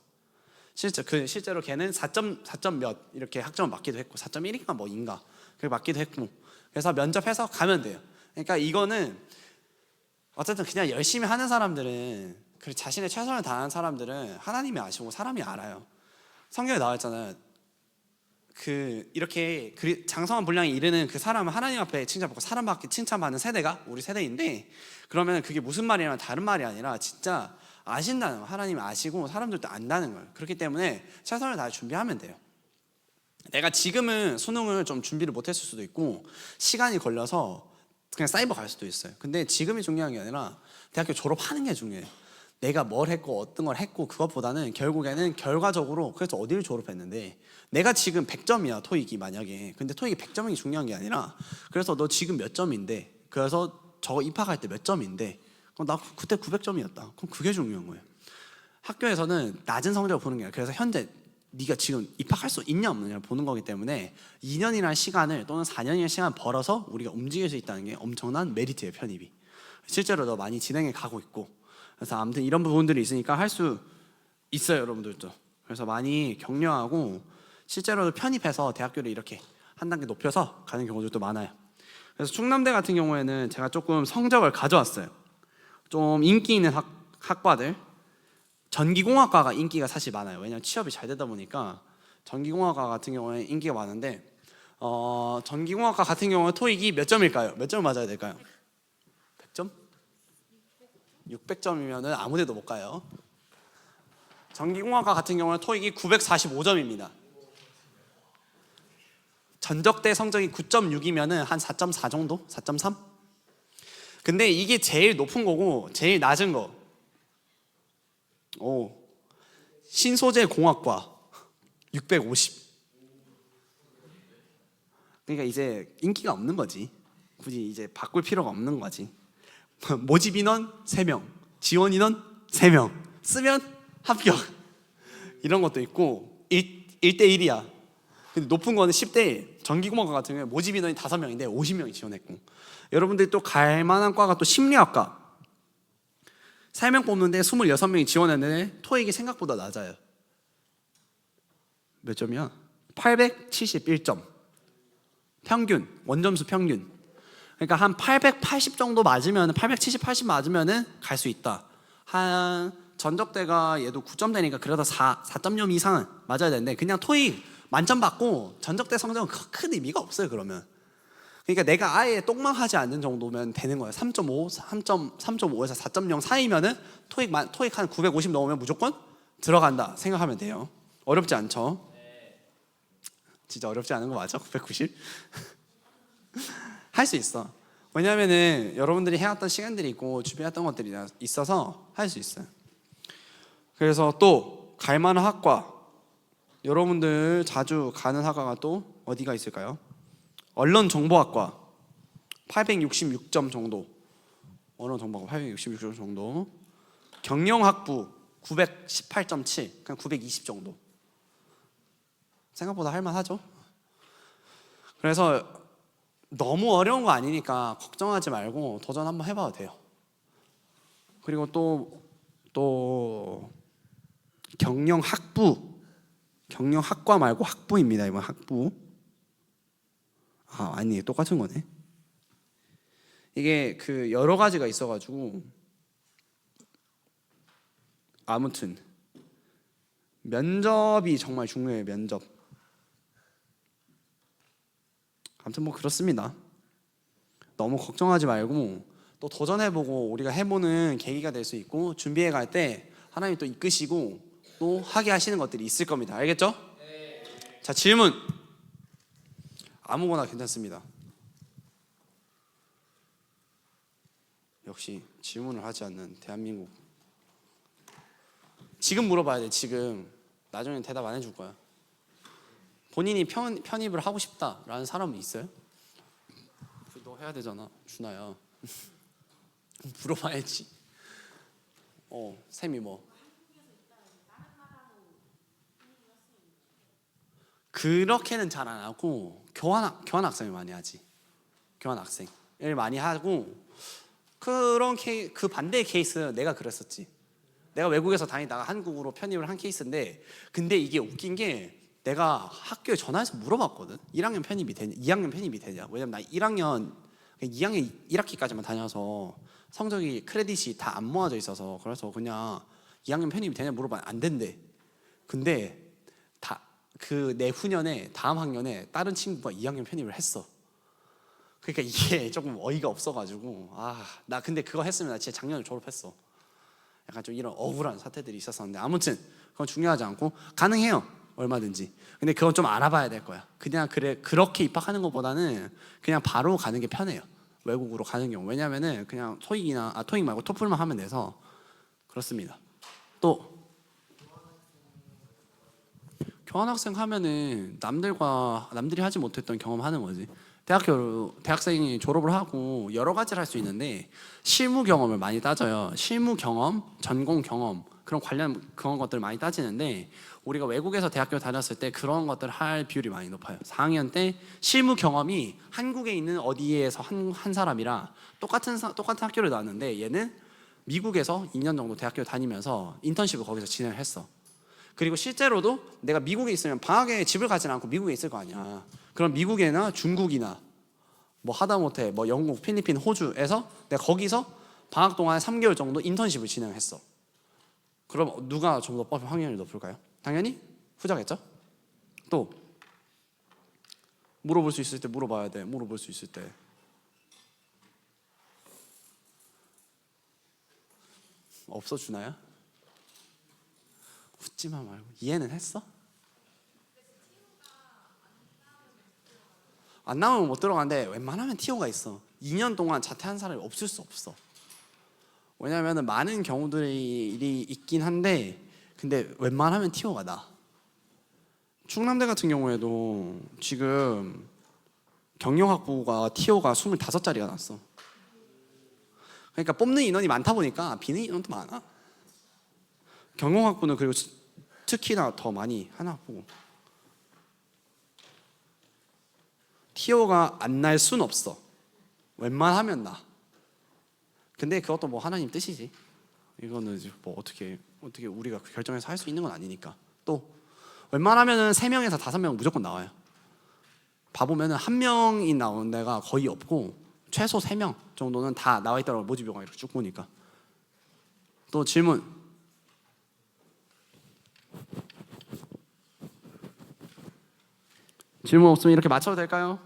실제로 걔는 4점 몇 이렇게 학점을 맞기도 했고 4.1인가 뭐인가 그렇게 맞기도 했고, 그래서 면접해서 가면 돼요. 그러니까 이거는 어쨌든 그냥 열심히 하는 사람들은, 그리고 자신의 최선을 다하는 사람들은 하나님이 아시고 사람이 알아요. 성경에 나와 있잖아요. 이렇게 장성한 분량에 이르는 그 사람은 하나님 앞에 칭찬받고 사람밖에 칭찬받는 세대가 우리 세대인데, 그러면 그게 무슨 말이냐면 다른 말이 아니라 진짜 아신다는 거, 하나님이 아시고 사람들도 안다는 거예요. 그렇기 때문에 최선을 다해 준비하면 돼요. 내가 지금은 수능을 좀 준비를 못했을 수도 있고 시간이 걸려서 그냥 사이버 갈 수도 있어요. 근데 지금이 중요한 게 아니라 대학교 졸업하는 게 중요해요. 내가 뭘 했고 어떤 걸 했고 그것보다는 결국에는 결과적으로 그래서 어디를 졸업했는데, 내가 지금 100점이야 토익이 만약에, 근데 토익이 100점이 중요한 게 아니라 그래서 너 지금 몇 점인데, 그래서 저거 입학할 때 몇 점인데, 그럼 나 그때 900점이었다. 그럼 그게 중요한 거예요. 학교에서는 낮은 성적을 보는 게 아니라 그래서 현재 네가 지금 입학할 수 있냐 없느냐를 보는 거기 때문에 2년이라는 시간을 또는 4년이라는 시간을 벌어서 우리가 움직일 수 있다는 게 엄청난 메리트예요. 편입이 실제로도 많이 진행해 가고 있고, 그래서 아무튼 이런 부분들이 있으니까 할 수 있어요, 여러분들도. 그래서 많이 격려하고 실제로도 편입해서 대학교를 이렇게 한 단계 높여서 가는 경우들도 많아요. 그래서 충남대 같은 경우에는 제가 조금 성적을 가져왔어요. 좀 인기 있는 학과들, 전기공학과가 인기가 사실 많아요. 왜냐하면 취업이 잘 되다 보니까 전기공학과 같은 경우에 인기가 많은데, 전기공학과 같은 경우는 토익이 몇 점일까요? 몇 점을 맞아야 될까요? 100점? 600점이면 아무 데도 못 가요. 전기공학과 같은 경우는 토익이 945점입니다. 전적대 성적이 9.6이면 한 4.4 정도? 4.3? 근데 이게 제일 높은 거고 제일 낮은 거, 신소재공학과 650. 그러니까 이제 인기가 없는 거지. 굳이 이제 바꿀 필요가 없는 거지. 모집 인원 3명, 지원 인원 3명, 쓰면 합격. 이런 것도 있고 1대1이야. 근데 높은 거는 10대1. 전기공학과 같은 경우에 모집 인원이 5명인데 50명이 지원했고, 여러분들이 또 갈 만한 과가 또 심리학과. 3명 뽑는데 26명이 지원했는데 토익이 생각보다 낮아요. 몇 점이야? 871점. 평균, 원점수 평균. 그러니까 한 880 정도 맞으면, 870, 80 맞으면은 갈 수 있다. 한 전적대가 얘도 9점 되니까 그래도 4.0 이상은 맞아야 되는데, 그냥 토익 만점 받고 전적대 성적은 큰 의미가 없어요. 그러면 그러니까 내가 아예 똥망하지 않는 정도면 되는 거예요. 3.5, 3.5에서 4.0 사이면은 토익 한 950 넘으면 무조건 들어간다 생각하면 돼요. 어렵지 않죠? 진짜 어렵지 않은 거 맞아? 990? 할 수 있어. 왜냐면은 여러분들이 해왔던 시간들이 있고 준비했던 것들이 있어서 할 수 있어요. 그래서 또 갈만한 학과, 여러분들 자주 가는 학과가 또 어디가 있을까요? 언론정보학과 866점 정도. 언론정보학과 866점 정도. 경영학부 918.7, 그냥 920 정도. 생각보다 할만하죠? 그래서 너무 어려운 거 아니니까 걱정하지 말고 도전 한번 해봐도 돼요. 그리고 또 경영학부, 경영학과 말고 학부입니다. 이번 학부. 아니 똑같은 거네. 이게 그 여러 가지가 있어가지고 아무튼 면접이 정말 중요해요. 면접. 아무튼 뭐 그렇습니다. 너무 걱정하지 말고 또 도전해보고 우리가 해보는 계기가 될 수 있고 준비해 갈 때 하나님 또 이끄시고 또 하게 하시는 것들이 있을 겁니다. 알겠죠? 자, 질문 아무거나 괜찮습니다. 역시 질문을 하지 않는 대한민국. 지금 물어봐야 돼. 지금. 나중엔 대답 안 해줄 거야. 본인이 편입을 하고 싶다라는 사람은 있어요? 너 해야 되잖아, 준아야. 물어봐야지. 쌤이 뭐? 그렇게는 잘 안 하고 교환 학생을 많이 하지. 교환 학생을 많이 하고 그 반대의 케이스 내가 그랬었지. 내가 외국에서 다니다가 한국으로 편입을 한 케이스인데 근데 이게 웃긴 게 내가 학교에 전화해서 물어봤거든. 2학년 편입이 되냐? 왜냐면 나 2학년 1학기까지만 다녀서 성적이 크레딧이 다 안 모아져 있어서 그래서 그냥 2학년 편입이 되냐 물어봤는데 안 된대. 근데 그 내후년에 다음 학년에 다른 친구가 2학년 편입을 했어. 그러니까 이게 조금 어이가 없어가지고 나 근데 그거 했으면 나 진짜 작년에 졸업했어. 약간 좀 이런 억울한 사태들이 있었었는데 아무튼 그건 중요하지 않고 가능해요. 얼마든지. 근데 그건 좀 알아봐야 될 거야. 그냥 그렇게 입학하는 것보다는 그냥 바로 가는 게 편해요. 외국으로 가는 경우. 왜냐면은 그냥 토익 말고 토플만 하면 돼서 그렇습니다. 또 교환학생 하면은 남들이 하지 못했던 경험하는 거지. 대학생이 졸업을 하고 여러 가지를 할 수 있는데 실무 경험을 많이 따져요. 실무 경험, 전공 경험 그런 것들을 많이 따지는데 우리가 외국에서 대학교 다녔을 때 그런 것들을 할 비율이 많이 높아요. 4학년 때 실무 경험이 한국에 있는 어디에서 한 사람이랑 똑같은 학교를 나왔는데 얘는 미국에서 2년 정도 대학교 다니면서 인턴십을 거기서 진행을 했어. 그리고 실제로도 내가 미국에 있으면 방학에 집을 가진 않고 미국에 있을 거 아니야. 그럼 미국이나 중국이나 뭐 하다못해 뭐 영국, 필리핀, 호주에서 내가 거기서 방학 동안에 3개월 정도 인턴십을 진행했어. 그럼 누가 좀 더 뽑힐 확률이 높을까요? 당연히 후자겠죠? 또 물어볼 수 있을 때 물어봐야 돼. 물어볼 수 있을 때. 없어 준아야? 웃지마 말고. 이해는 했어? 안 나오면 못 들어가는데 웬만하면 티오가 있어. 2년 동안 자퇴한 사람이 없을 수 없어. 왜냐하면 많은 경우들이 있긴 한데 근데 웬만하면 티오가 나. 충남대 같은 경우에도 지금 경영학부가 티오가 25자리가 났어. 그러니까 뽑는 인원이 많다 보니까 비는 인원도 많아. 경영학부는 그리고 특히나 더 많이 하나 보고 티오가 안 날 순 없어. 웬만하면 나. 근데 그것도 뭐 하나님 뜻이지. 이거는 뭐 어떻게 우리가 결정해서 할 수 있는 건 아니니까. 또 웬만하면은 3명에서 5명 무조건 나와요. 봐보면은 1명이 나오는 데가 거의 없고 최소 3명 정도는 다 나와 있더라고. 모집영화 이렇게 쭉 보니까. 또 질문. 질문 없으면 이렇게 맞춰도 될까요?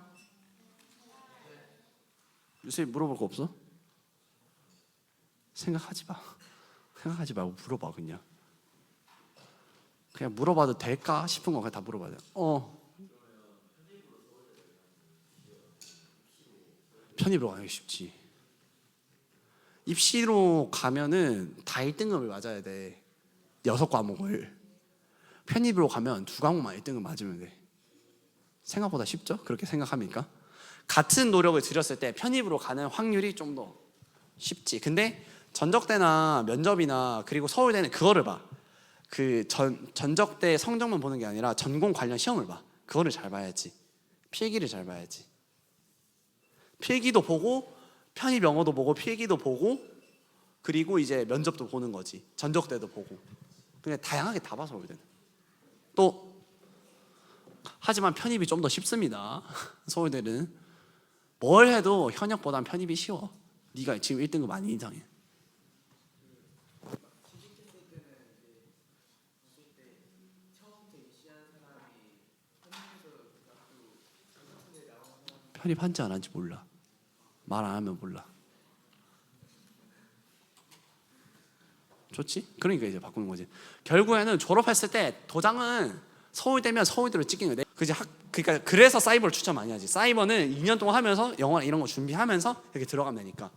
유수님 물어볼 거 없어? 생각하지 말고 물어봐. 그냥 물어봐도 될까 싶은 거 그냥 다 물어봐야 돼. 편입으로 가는 게 쉽지. 입시로 가면은 다 1등급을 맞아야 돼. 6과목을. 편입으로 가면 2과목만 1등급 맞으면 돼. 생각보다 쉽죠? 그렇게 생각합니까? 같은 노력을 들였을 때 편입으로 가는 확률이 좀 더 쉽지. 근데 전적대나 면접이나 그리고 서울대는 그거를 봐. 그 전적대 성적만 보는 게 아니라 전공 관련 시험을 봐. 그거를 잘 봐야지. 필기를 잘 봐야지. 필기도 보고 편입 영어도 보고 필기도 보고 그리고 이제 면접도 보는 거지. 전적대도 보고. 그냥 다양하게 다 봐, 서울대는. 또 하지만 편입이 좀 더 쉽습니다. 서울대는 뭘 해도 현역보단 편입이 쉬워. 네가 지금 1등급 아닌 이상해. 편입한지 안 한지 몰라. 말 안 하면 몰라. 좋지? 그러니까 이제 바꾸는 거지. 결국에는 졸업했을 때 도장은 서울대면 서울대로 찍히는 거야. 그러니까 그래서 사이버를 추천 많이 하지. 사이버는 2년 동안 하면서 영어나 이런 거 준비하면서 이렇게 들어가면 되니까.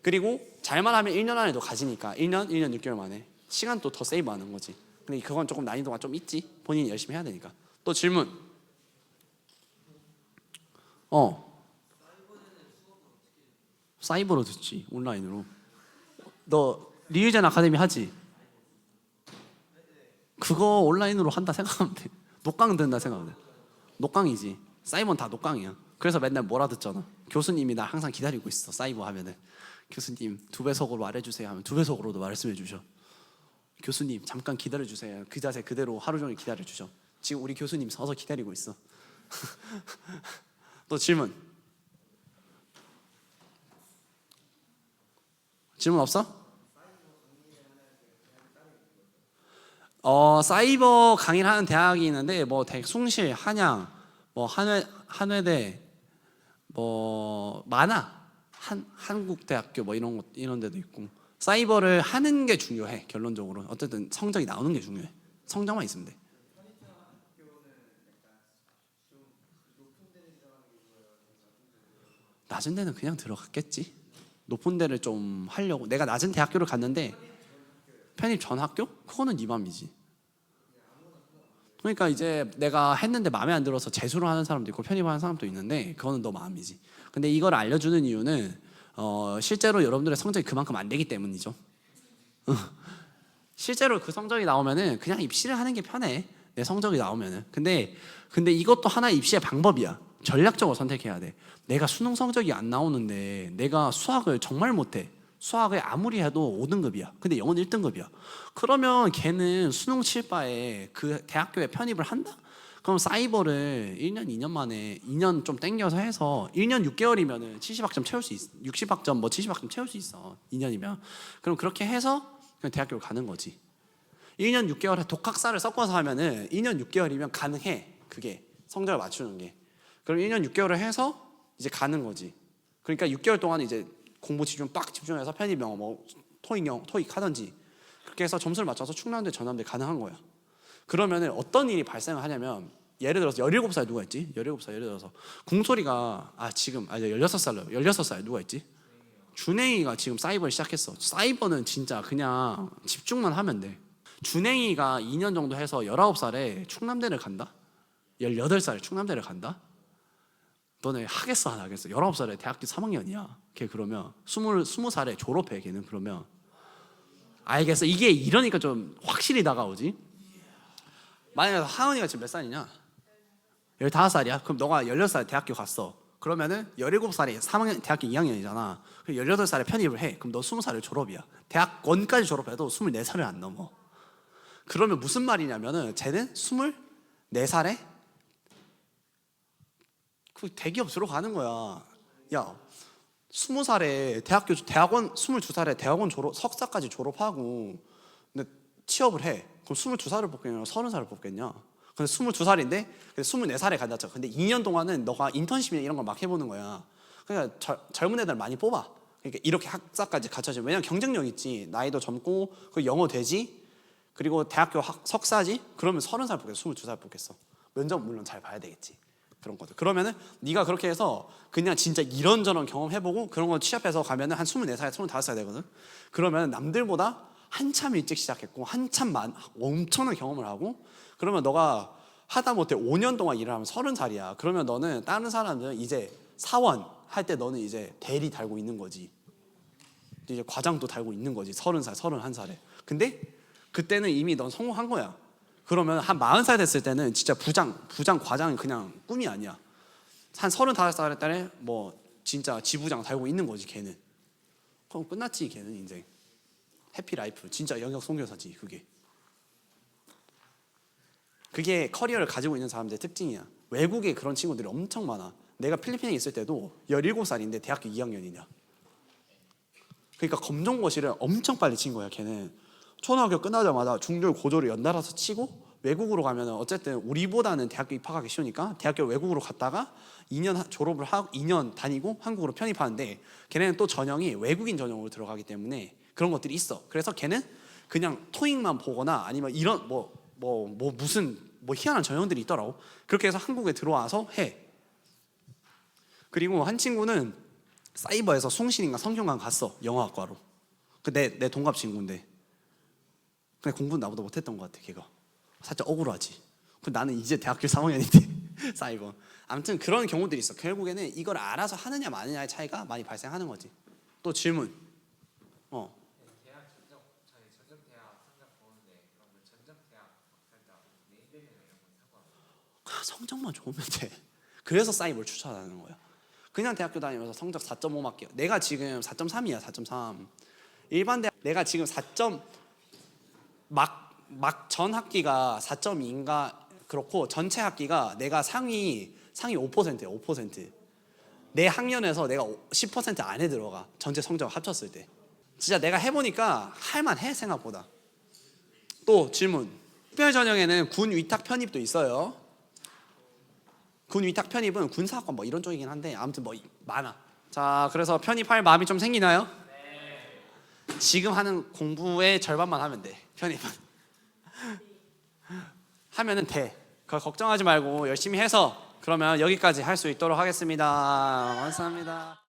그리고 잘만 하면 1년 안에도 가지니까 1년 6개월 만에 시간도 더 세이브하는 거지. 근데 그건 조금 난이도가 좀 있지. 본인이 열심히 해야 되니까. 또 질문. 사이버로 듣지. 온라인으로. 너 리유젠 아카데미 하지? 그거 온라인으로 한다 생각하면 돼. 녹강 듣는다 생각하면 돼. 녹강이지. 사이버는 다 녹강이야. 그래서 맨날 뭐라 듣잖아. 교수님이 나 항상 기다리고 있어. 사이버 하면은 교수님 2배속으로 말해주세요 하면 2배속으로도 말씀해 주셔. 교수님 잠깐 기다려 주세요. 그 자세 그대로 하루 종일 기다려 주셔. 지금 우리 교수님 서서 기다리고 있어. 또 질문. 질문 없어? 사이버 강의를 하는 대학이 있는데 뭐 숭실, 한양, 뭐 한외대, 뭐 많아. 한국대학교 뭐 이런 데도 있고. 사이버를 하는 게 중요해. 결론적으로 어쨌든 성적이 나오는 게 중요해. 성적만 있으면 돼. 낮은 데는 그냥 들어갔겠지. 높은 데를 좀 하려고. 내가 낮은 대학교를 갔는데 편입 전 학교? 그거는 네 맘이지. 그러니까 이제 내가 했는데 마음에 안 들어서 재수를 하는 사람도 있고 편입하는 사람도 있는데 그거는 너 마음이지. 근데 이걸 알려주는 이유는 실제로 여러분들의 성적이 그만큼 안 되기 때문이죠. 실제로 그 성적이 나오면은 그냥 입시를 하는 게 편해. 내 성적이 나오면은. 근데 이것도 하나의 입시의 방법이야. 전략적으로 선택해야 돼. 내가 수능 성적이 안 나오는데 내가 수학을 정말 못해. 수학을 아무리 해도 5등급이야. 근데 영어는 1등급이야. 그러면 걔는 수능 칠 바에 그 대학교에 편입을 한다? 그럼 사이버를 1년, 2년 만에 2년 좀 땡겨서 해서 1년 6개월이면은 70학점 채울 수 있어. 60학점 뭐 70학점 채울 수 있어. 2년이면. 그럼 그렇게 해서 그냥 대학교를 가는 거지. 1년 6개월에 독학사를 섞어서 하면은 2년 6개월이면 가능해. 그게 성적을 맞추는 게. 그럼 1년 6개월을 해서 이제 가는 거지. 그러니까 6개월 동안 이제 공부 집중해서 편입 영어 뭐 토익 하든지 그렇게 해서 점수를 맞춰서 충남대 전남대 가능한 거야. 그러면은 어떤 일이 발생을 하냐면 예를 들어서 17살 누가 있지? 17살 예를 들어서 궁소리가 16살 누가 있지? 준행이가 지금 사이버를 시작했어. 사이버는 진짜 그냥 집중만 하면 돼. 준행이가 2년 정도 해서 19살에 충남대를 간다? 18살에 충남대를 간다? 너네 하겠어 안 하겠어? 19살에 대학교 3학년이야. 걔 그러면 20살에 졸업해 걔는. 그러면 알겠어. 이게 이러니까 좀 확실히 다가오지. 만약에 하은이가 지금 몇 살이냐? 15살이야. 그럼 너가 16살에 대학교 갔어. 그러면은 17살에 3학년 대학교 2학년이잖아. 그럼 18살에 편입을 해. 그럼 너 20살에 졸업이야. 대학원까지 졸업해도 24살을 안 넘어. 그러면 무슨 말이냐면은 쟤는 24살에 그 대기업 들어가는 거야. 야, 20살에 대학원 22살에 대학원 석사까지 졸업하고 근데 취업을 해. 그럼 22살을 뽑겠냐? 30살을 뽑겠냐? 근데 22살인데 24살에 간다 쳐. 근데 2년 동안은 너가 인턴십이나 이런 걸 막 해보는 거야. 그러니까 젊은 애들 많이 뽑아. 그러니까 이렇게 학사까지 갖춰지면 왜냐면 경쟁력 있지. 나이도 젊고 그 영어 되지. 그리고 대학교 석사지. 그러면 30살 뽑겠어. 22살 뽑겠어. 면접 물론 잘 봐야 되겠지. 그런 거들. 그러면은 네가 그렇게 해서 그냥 진짜 이런저런 경험해보고 그런 거 취업해서 가면은 한 24살, 25살 되거든. 그러면 남들보다 한참 일찍 시작했고 한참 엄청난 경험을 하고 그러면 너가 하다못해 5년 동안 일을 하면 30살이야. 그러면 너는 다른 사람들은 이제 사원 할 때 너는 이제 대리 달고 있는 거지. 이제 과장도 달고 있는 거지. 30살, 31살에. 근데 그때는 이미 넌 성공한 거야. 그러면 한 40살 됐을 때는 진짜 부장, 과장이 그냥 꿈이 아니야. 한 35살 때에 뭐 진짜 지부장 달고 있는 거지 걔는. 그럼 끝났지 걔는 인생. 해피라이프 진짜 영역 선교사지. 그게 커리어를 가지고 있는 사람들의 특징이야. 외국에 그런 친구들이 엄청 많아. 내가 필리핀에 있을 때도 17살인데 대학교 2학년이냐. 그러니까 검정고시를 엄청 빨리 친 거야. 걔는 초등학교 끝나자마자 중졸 고졸을 연달아서 치고 외국으로 가면은 어쨌든 우리보다는 대학교 입학하기 쉬우니까 대학교 외국으로 갔다가 2년 졸업을 하고 2년 다니고 한국으로 편입하는데, 걔네는 또 전형이 외국인 전형으로 들어가기 때문에 그런 것들이 있어. 그래서 걔는 그냥 토익만 보거나 아니면 이런 무슨 희한한 전형들이 있더라고. 그렇게 해서 한국에 들어와서 해. 그리고 한 친구는 사이버에서 숭신인가 성균관 갔어. 영어학과로. 내 동갑 친구인데 근데 공부는 나보다 못했던 것 같아. 걔가 살짝 억울하지. 나는 이제 대학교 3학년인데 사이버. 아무튼 그런 경우들이 있어. 결국에는 이걸 알아서 하느냐 마느냐의 차이가 많이 발생하는 거지. 또 질문. 대학 전적 저희 전적 대학 성적 보는데 그런 거 전적 대학 살짝 네이버나 이런 거 상관. 성적만 좋으면 돼. 그래서 사이버를 추천하는 거야. 그냥 대학교 다니면서 성적 4.5 맞게요. 내가 지금 4.3이야. 4.3. 일반 대학 내가 지금 4점 막 전 학기가 4.2인가 그렇고 전체 학기가 내가 상위 5%야. 5%. 내 학년에서 내가 10% 안에 들어가. 전체 성적 합쳤을 때. 진짜 내가 해보니까 할만해 생각보다. 또 질문. 특별 전형에는 군 위탁 편입도 있어요. 군 위탁 편입은 군사학과 이런 쪽이긴 한데 아무튼 많아. 자, 그래서 편입할 마음이 좀 생기나요? 네. 지금 하는 공부의 절반만 하면 돼. 편입은 하면은 돼. 그걸 걱정하지 말고 열심히 해서 그러면 여기까지 할 수 있도록 하겠습니다. 감사합니다.